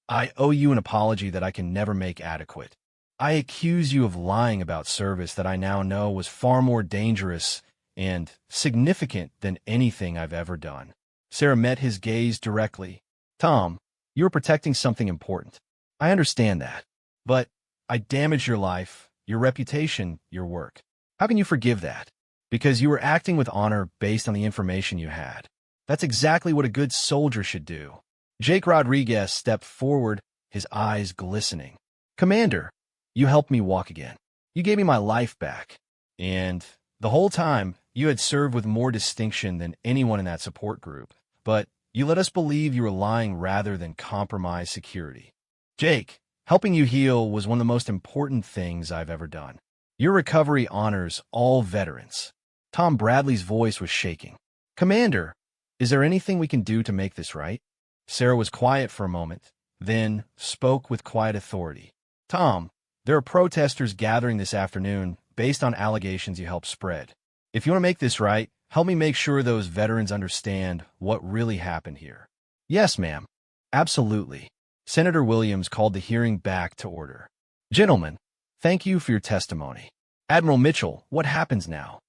I owe you an apology that I can never make adequate. I accuse you of lying about service that I now know was far more dangerous and significant than anything I've ever done. Sarah met his gaze directly. Tom, you were protecting something important. I understand that. But I damaged your life, your reputation, your work. How can you forgive that? Because you were acting with honor based on the information you had. That's exactly what a good soldier should do. Jake Rodriguez stepped forward, his eyes glistening. Commander, you helped me walk again. You gave me my life back. And the whole time, you had served with more distinction than anyone in that support group. But you let us believe you were lying rather than compromise security. Jake, helping you heal was one of the most important things I've ever done. Your recovery honors all veterans. Tom Bradley's voice was shaking. Commander, is there anything we can do to make this right? Sarah was quiet for a moment, then spoke with quiet authority. Tom, there are protesters gathering this afternoon based on allegations you helped spread. If you want to make this right, help me make sure those veterans understand what really happened here. Yes, ma'am. Absolutely. Senator Williams called the hearing back to order. Gentlemen, thank you for your testimony. Admiral Mitchell, what happens now?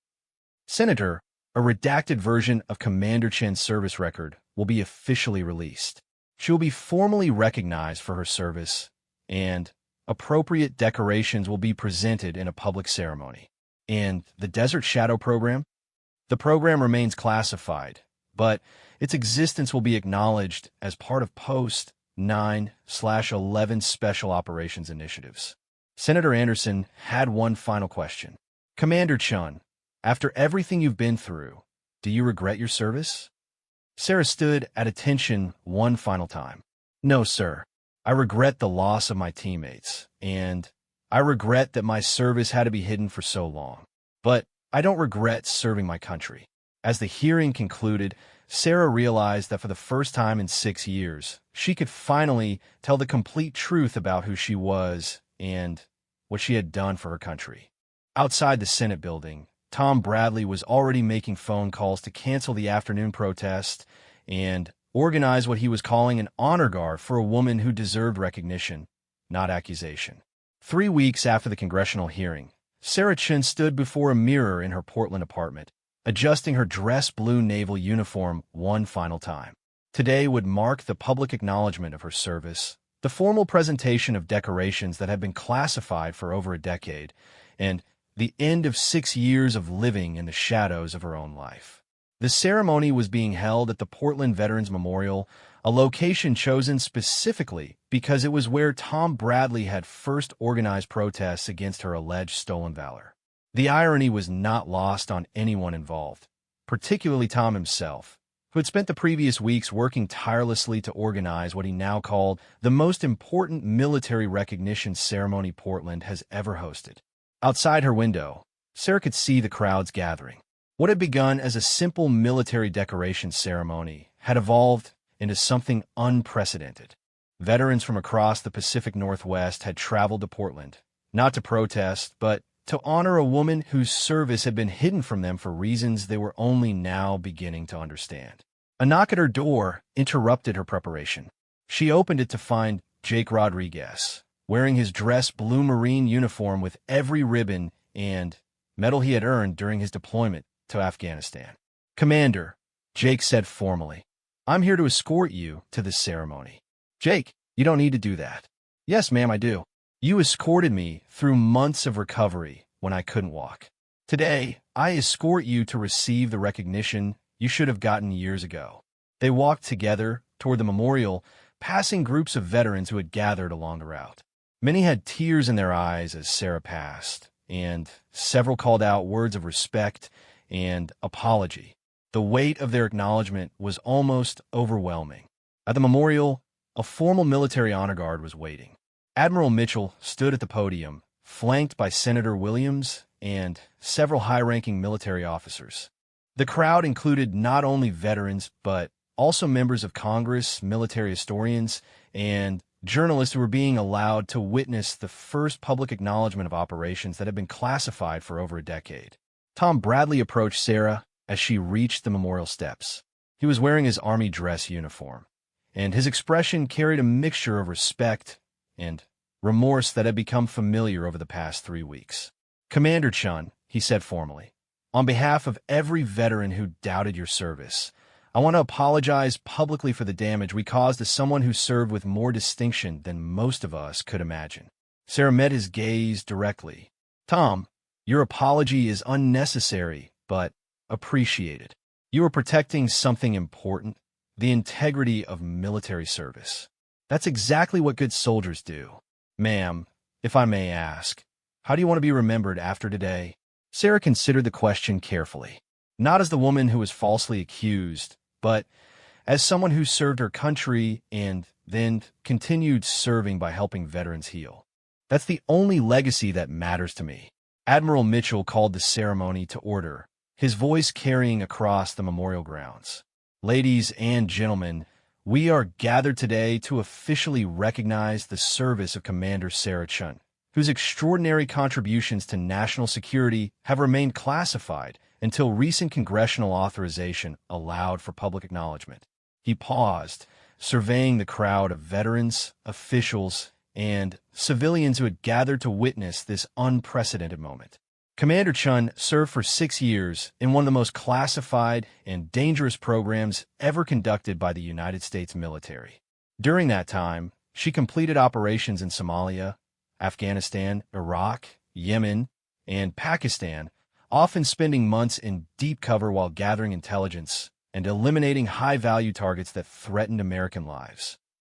Senator, a redacted version of Commander Chen's service record will be officially released. She will be formally recognized for her service, and appropriate decorations will be presented in a public ceremony. And the Desert Shadow program? The program remains classified, but its existence will be acknowledged as part of Post 9/11 Special Operations Initiatives. Senator Anderson had one final question. Commander Chun, after everything you've been through, do you regret your service? Sarah stood at attention one final time. No, sir. I regret the loss of my teammates, and I regret that my service had to be hidden for so long. But I don't regret serving my country. As the hearing concluded, Sarah realized that for the first time in 6 years, she could finally tell the complete truth about who she was and what she had done for her country. Outside the Senate building, Tom Bradley was already making phone calls to cancel the afternoon protest and organize what he was calling an honor guard for a woman who deserved recognition, not accusation. 3 weeks after the congressional hearing, Sarah Chin stood before a mirror in her Portland apartment, adjusting her dress blue naval uniform one final time. Today would mark the public acknowledgement of her service, the formal presentation of decorations that had been classified for over a decade, and the end of 6 years of living in the shadows of her own life. The ceremony was being held at the Portland Veterans Memorial, a location chosen specifically because it was where Tom Bradley had first organized protests against her alleged stolen valor. The irony was not lost on anyone involved, particularly Tom himself, who had spent the previous weeks working tirelessly to organize what he now called the most important military recognition ceremony Portland has ever hosted. Outside her window, Sarah could see the crowds gathering. What had begun as a simple military decoration ceremony had evolved into something unprecedented. Veterans from across the Pacific Northwest had traveled to Portland, not to protest, but to honor a woman whose service had been hidden from them for reasons they were only now beginning to understand. A knock at her door interrupted her preparation. She opened it to find Jake Rodriguez, wearing his dress blue Marine uniform with every ribbon and medal he had earned during his deployment to Afghanistan. "Commander," Jake said formally, "I'm here to escort you to this ceremony." "Jake, you don't need to do that." "Yes, ma'am, I do. You escorted me through months of recovery when I couldn't walk. Today, I escort you to receive the recognition you should have gotten years ago." They walked together toward the memorial, passing groups of veterans who had gathered along the route. Many had tears in their eyes as Sarah passed, and several called out words of respect and apology. The weight of their acknowledgement was almost overwhelming. At the memorial, a formal military honor guard was waiting. Admiral Mitchell stood at the podium, flanked by Senator Williams and several high-ranking military officers. The crowd included not only veterans, but also members of Congress, military historians, and journalists who were being allowed to witness the first public acknowledgement of operations that had been classified for over a decade. Tom Bradley approached Sarah as she reached the memorial steps. He was wearing his Army dress uniform, and his expression carried a mixture of respect and remorse that had become familiar over the past 3 weeks. "Commander Chun," he said formally, "on behalf of every veteran who doubted your service, I want to apologize publicly for the damage we caused to someone who served with more distinction than most of us could imagine." Sarah met his gaze directly. "Tom, your apology is unnecessary, but appreciated. You are protecting something important, the integrity of military service. That's exactly what good soldiers do. Ma'am, if I may ask, how do you want to be remembered after today?" Sarah considered the question carefully, not as the woman who was falsely accused, but as someone who served her country and then continued serving by helping veterans heal. "That's the only legacy that matters to me." Admiral Mitchell called the ceremony to order, his voice carrying across the memorial grounds. "Ladies and gentlemen, we are gathered today to officially recognize the service of Commander Sarah Chun, whose extraordinary contributions to national security have remained classified until recent congressional authorization allowed for public acknowledgement." He paused, surveying the crowd of veterans, officials, and civilians who had gathered to witness this unprecedented moment. Commander Chun served for 6 years in one of the most classified and dangerous programs ever conducted by the United States military. During that time, she completed operations in Somalia, Afghanistan, Iraq, Yemen, and Pakistan, often spending months in deep cover while gathering intelligence and eliminating high-value targets that threatened American lives.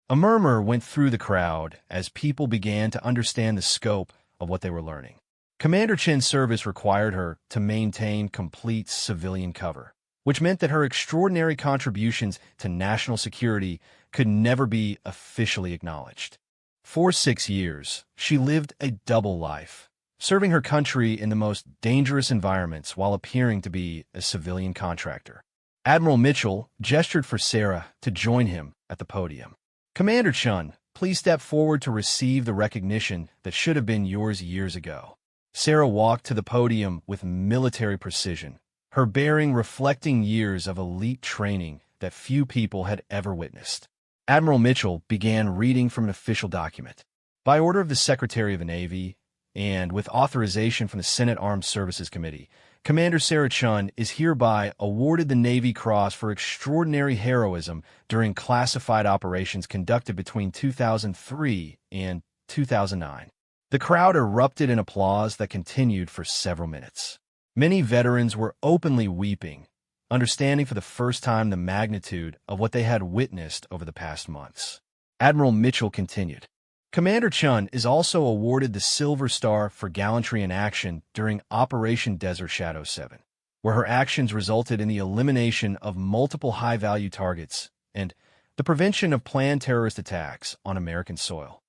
A murmur went through the crowd as people began to understand the scope of what they were learning. Commander Chin's service required her to maintain complete civilian cover, which meant that her extraordinary contributions to national security could never be officially acknowledged. For 6 years, she lived a double life, serving her country in the most dangerous environments while appearing to be a civilian contractor. Admiral Mitchell gestured for Sarah to join him at the podium. "Commander Chun, please step forward to receive the recognition that should have been yours years ago." Sarah walked to the podium with military precision, her bearing reflecting years of elite training that few people had ever witnessed. Admiral Mitchell began reading from an official document. By order of the Secretary of the Navy, and with authorization from the Senate Armed Services Committee, Commander Sarah Chun is hereby awarded the Navy Cross for extraordinary heroism during classified operations conducted between 2003 and 2009. The crowd erupted in applause that continued for several minutes. Many veterans were openly weeping, understanding for the first time the magnitude of what they had witnessed over the past months. Admiral Mitchell continued. Commander Chun is also awarded the Silver Star for gallantry in action during Operation Desert Shadow 7, where her actions resulted in the elimination of multiple high-value targets and the prevention of planned terrorist attacks on American soil.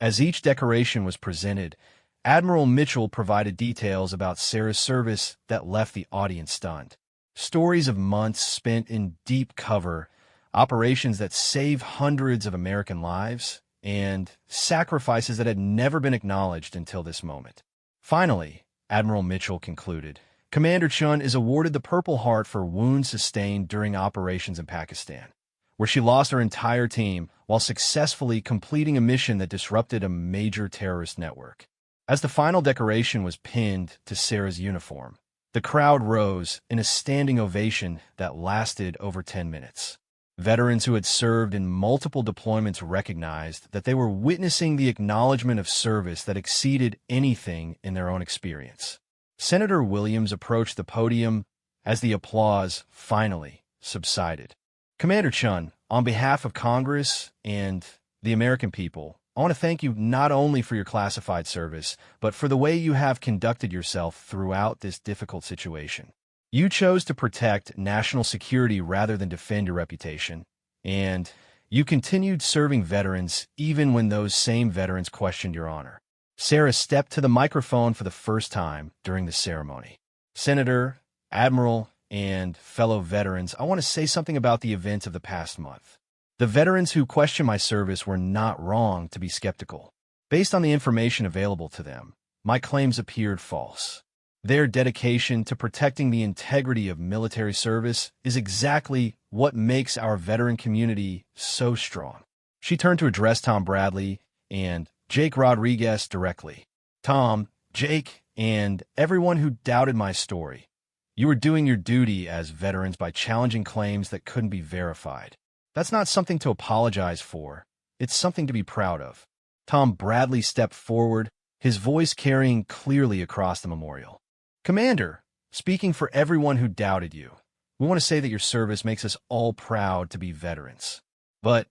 As each decoration was presented, Admiral Mitchell provided details about Sarah's service that left the audience stunned. Stories of months spent in deep cover, operations that saved hundreds of American lives, and sacrifices that had never been acknowledged until this moment. Finally, Admiral Mitchell concluded, Commander Chun is awarded the Purple Heart for wounds sustained during operations in Pakistan, where she lost her entire team while successfully completing a mission that disrupted a major terrorist network. As the final decoration was pinned to Sarah's uniform, the crowd rose in a standing ovation that lasted over 10 minutes. Veterans who had served in multiple deployments recognized that they were witnessing the acknowledgement of service that exceeded anything in their own experience. Senator Williams approached the podium as the applause finally subsided. Commander Chun, on behalf of Congress and the American people, I want to thank you not only for your classified service, but for the way you have conducted yourself throughout this difficult situation. You chose to protect national security rather than defend your reputation, and you continued serving veterans even when those same veterans questioned your honor. Sarah stepped to the microphone for the first time during the ceremony. Senator, Admiral, and fellow veterans, I want to say something about the events of the past month. The veterans who questioned my service were not wrong to be skeptical. Based on the information available to them, my claims appeared false. Their dedication to protecting the integrity of military service is exactly what makes our veteran community so strong. She turned to address Tom Bradley and Jake Rodriguez directly. Tom, Jake, and everyone who doubted my story, you were doing your duty as veterans by challenging claims that couldn't be verified. That's not something to apologize for. It's something to be proud of. Tom Bradley stepped forward, his voice carrying clearly across the memorial. Commander, speaking for everyone who doubted you, we want to say that your service makes us all proud to be veterans. But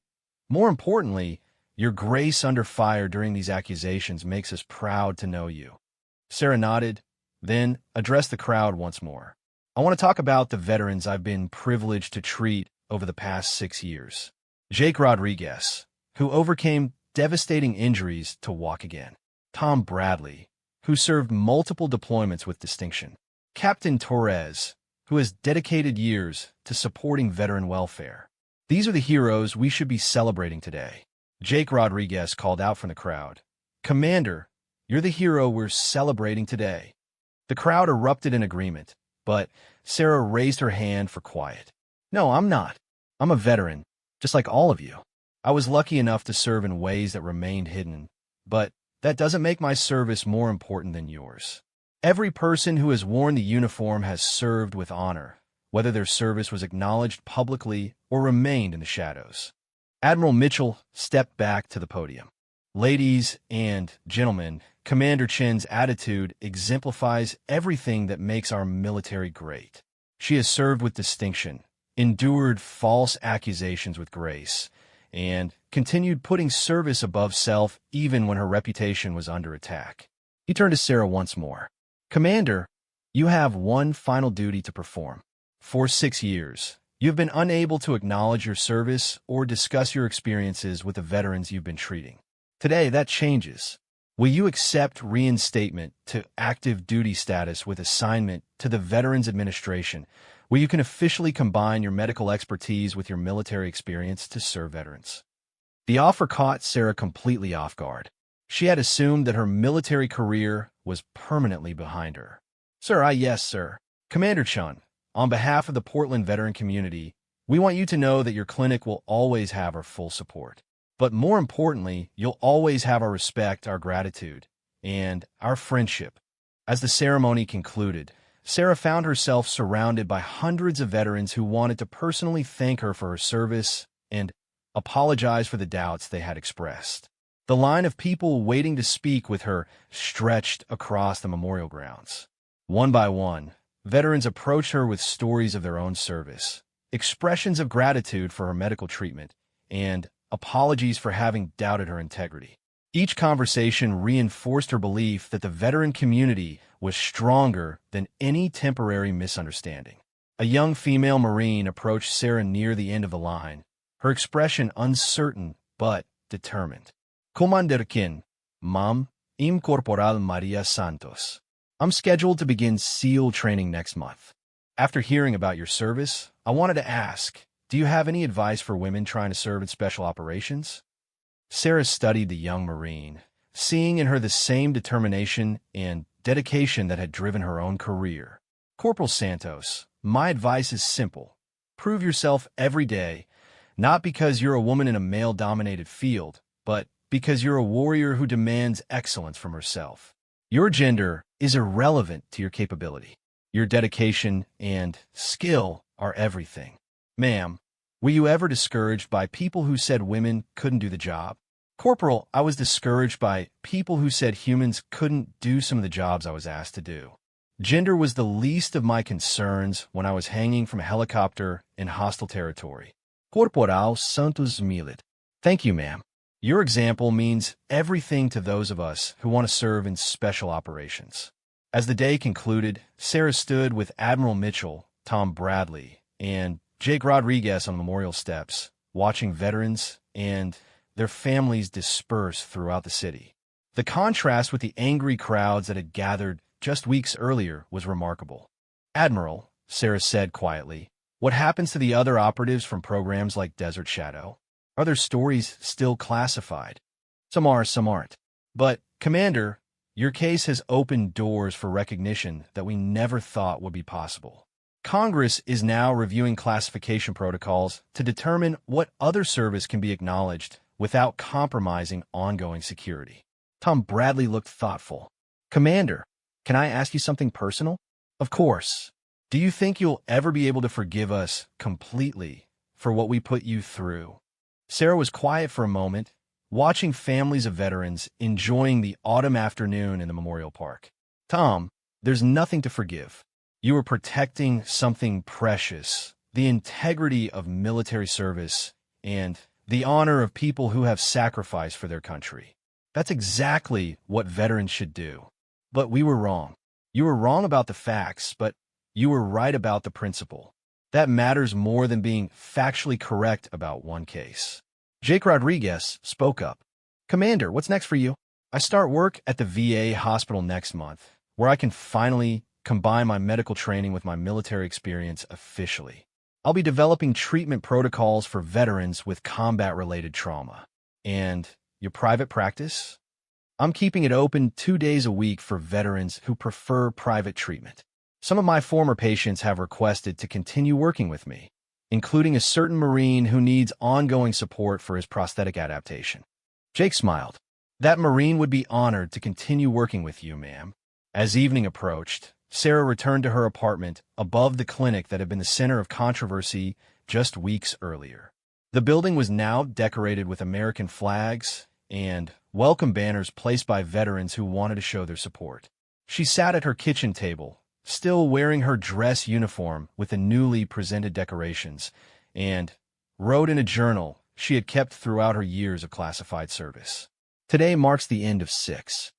more importantly, your grace under fire during these accusations makes us proud to know you. Sarah nodded, then addressed the crowd once more. I want to talk about the veterans I've been privileged to treat over the past 6 years. Jake Rodriguez, who overcame devastating injuries to walk again. Tom Bradley, who served multiple deployments with distinction. Captain Torres, who has dedicated years to supporting veteran welfare. These are the heroes we should be celebrating today. Jake Rodriguez called out from the crowd. Commander, you're the hero we're celebrating today. The crowd erupted in agreement, but Sarah raised her hand for quiet. No, I'm not. I'm a veteran, just like all of you. I was lucky enough to serve in ways that remained hidden, but that doesn't make my service more important than yours. Every person who has worn the uniform has served with honor, whether their service was acknowledged publicly or remained in the shadows. Admiral Mitchell stepped back to the podium. Ladies and gentlemen, Commander Chen's attitude exemplifies everything that makes our military great. She has served with distinction, endured false accusations with grace, and continued putting service above self even when her reputation was under attack. He turned to Sarah once more. Commander, you have one final duty to perform. For 6 years, you've been unable to acknowledge your service or discuss your experiences with the veterans you've been treating. Today, that changes. Will you accept reinstatement to active duty status with assignment to the Veterans Administration, where you can officially combine your medical expertise with your military experience to serve veterans? The offer caught Sarah completely off guard. She had assumed that her military career was permanently behind her. Yes, sir. Commander Chun, on behalf of the Portland veteran community, we want you to know that your clinic will always have our full support. But more importantly, you'll always have our respect, our gratitude, and our friendship. As the ceremony concluded, Sarah found herself surrounded by hundreds of veterans who wanted to personally thank her for her service and apologize for the doubts they had expressed. The line of people waiting to speak with her stretched across the memorial grounds. One by one, veterans approached her with stories of their own service, expressions of gratitude for her medical treatment, and apologies for having doubted her integrity. Each conversation reinforced her belief that the veteran community was stronger than any temporary misunderstanding. A young female Marine approached Sarah near the end of the line, her expression uncertain but determined. Comanderkin, Mam, Im Corporal Maria Santos. I'm scheduled to begin SEAL training next month. After hearing about your service, I wanted to ask, do you have any advice for women trying to serve in special operations? Sarah studied the young Marine, seeing in her the same determination and dedication that had driven her own career. Corporal Santos, my advice is simple. Prove yourself every day, not because you're a woman in a male-dominated field, but because you're a warrior who demands excellence from herself. Your gender is irrelevant to your capability. Your dedication and skill are everything. Ma'am, were you ever discouraged by people who said women couldn't do the job? Corporal, I was discouraged by people who said humans couldn't do some of the jobs I was asked to do. Gender was the least of my concerns when I was hanging from a helicopter in hostile territory. Corporal Santos Milit. Thank you, ma'am. Your example means everything to those of us who want to serve in special operations. As the day concluded, Sarah stood with Admiral Mitchell, Tom Bradley, and Jake Rodriguez on the memorial steps, watching veterans and their families disperse throughout the city. The contrast with the angry crowds that had gathered just weeks earlier was remarkable. Admiral, Sarah said quietly, what happens to the other operatives from programs like Desert Shadow? Are their stories still classified? Some are, some aren't. But, Commander, your case has opened doors for recognition that we never thought would be possible. Congress is now reviewing classification protocols to determine what other service can be acknowledged without compromising ongoing security. Tom Bradley looked thoughtful. Commander, can I ask you something personal? Of course. Do you think you'll ever be able to forgive us completely for what we put you through? Sarah was quiet for a moment, watching families of veterans enjoying the autumn afternoon in the memorial park. Tom, there's nothing to forgive. You were protecting something precious, the integrity of military service and the honor of people who have sacrificed for their country. That's exactly what veterans should do. But we were wrong. You were wrong about the facts, but you were right about the principle. That matters more than being factually correct about one case. Jake Rodriguez spoke up. Commander, what's next for you? I start work at the VA hospital next month, where I can finally combine my medical training with my military experience officially. I'll be developing treatment protocols for veterans with combat-related trauma. And your private practice? I'm keeping it open 2 days a week for veterans who prefer private treatment. Some of my former patients have requested to continue working with me, including a certain Marine who needs ongoing support for his prosthetic adaptation. Jake smiled. That Marine would be honored to continue working with you, ma'am. As evening approached, Sarah returned to her apartment above the clinic that had been the center of controversy just weeks earlier. The building was now decorated with American flags and welcome banners placed by veterans who wanted to show their support. She sat at her kitchen table, still wearing her dress uniform with the newly presented decorations, and wrote in a journal she had kept throughout her years of classified service. Today marks the end of 6.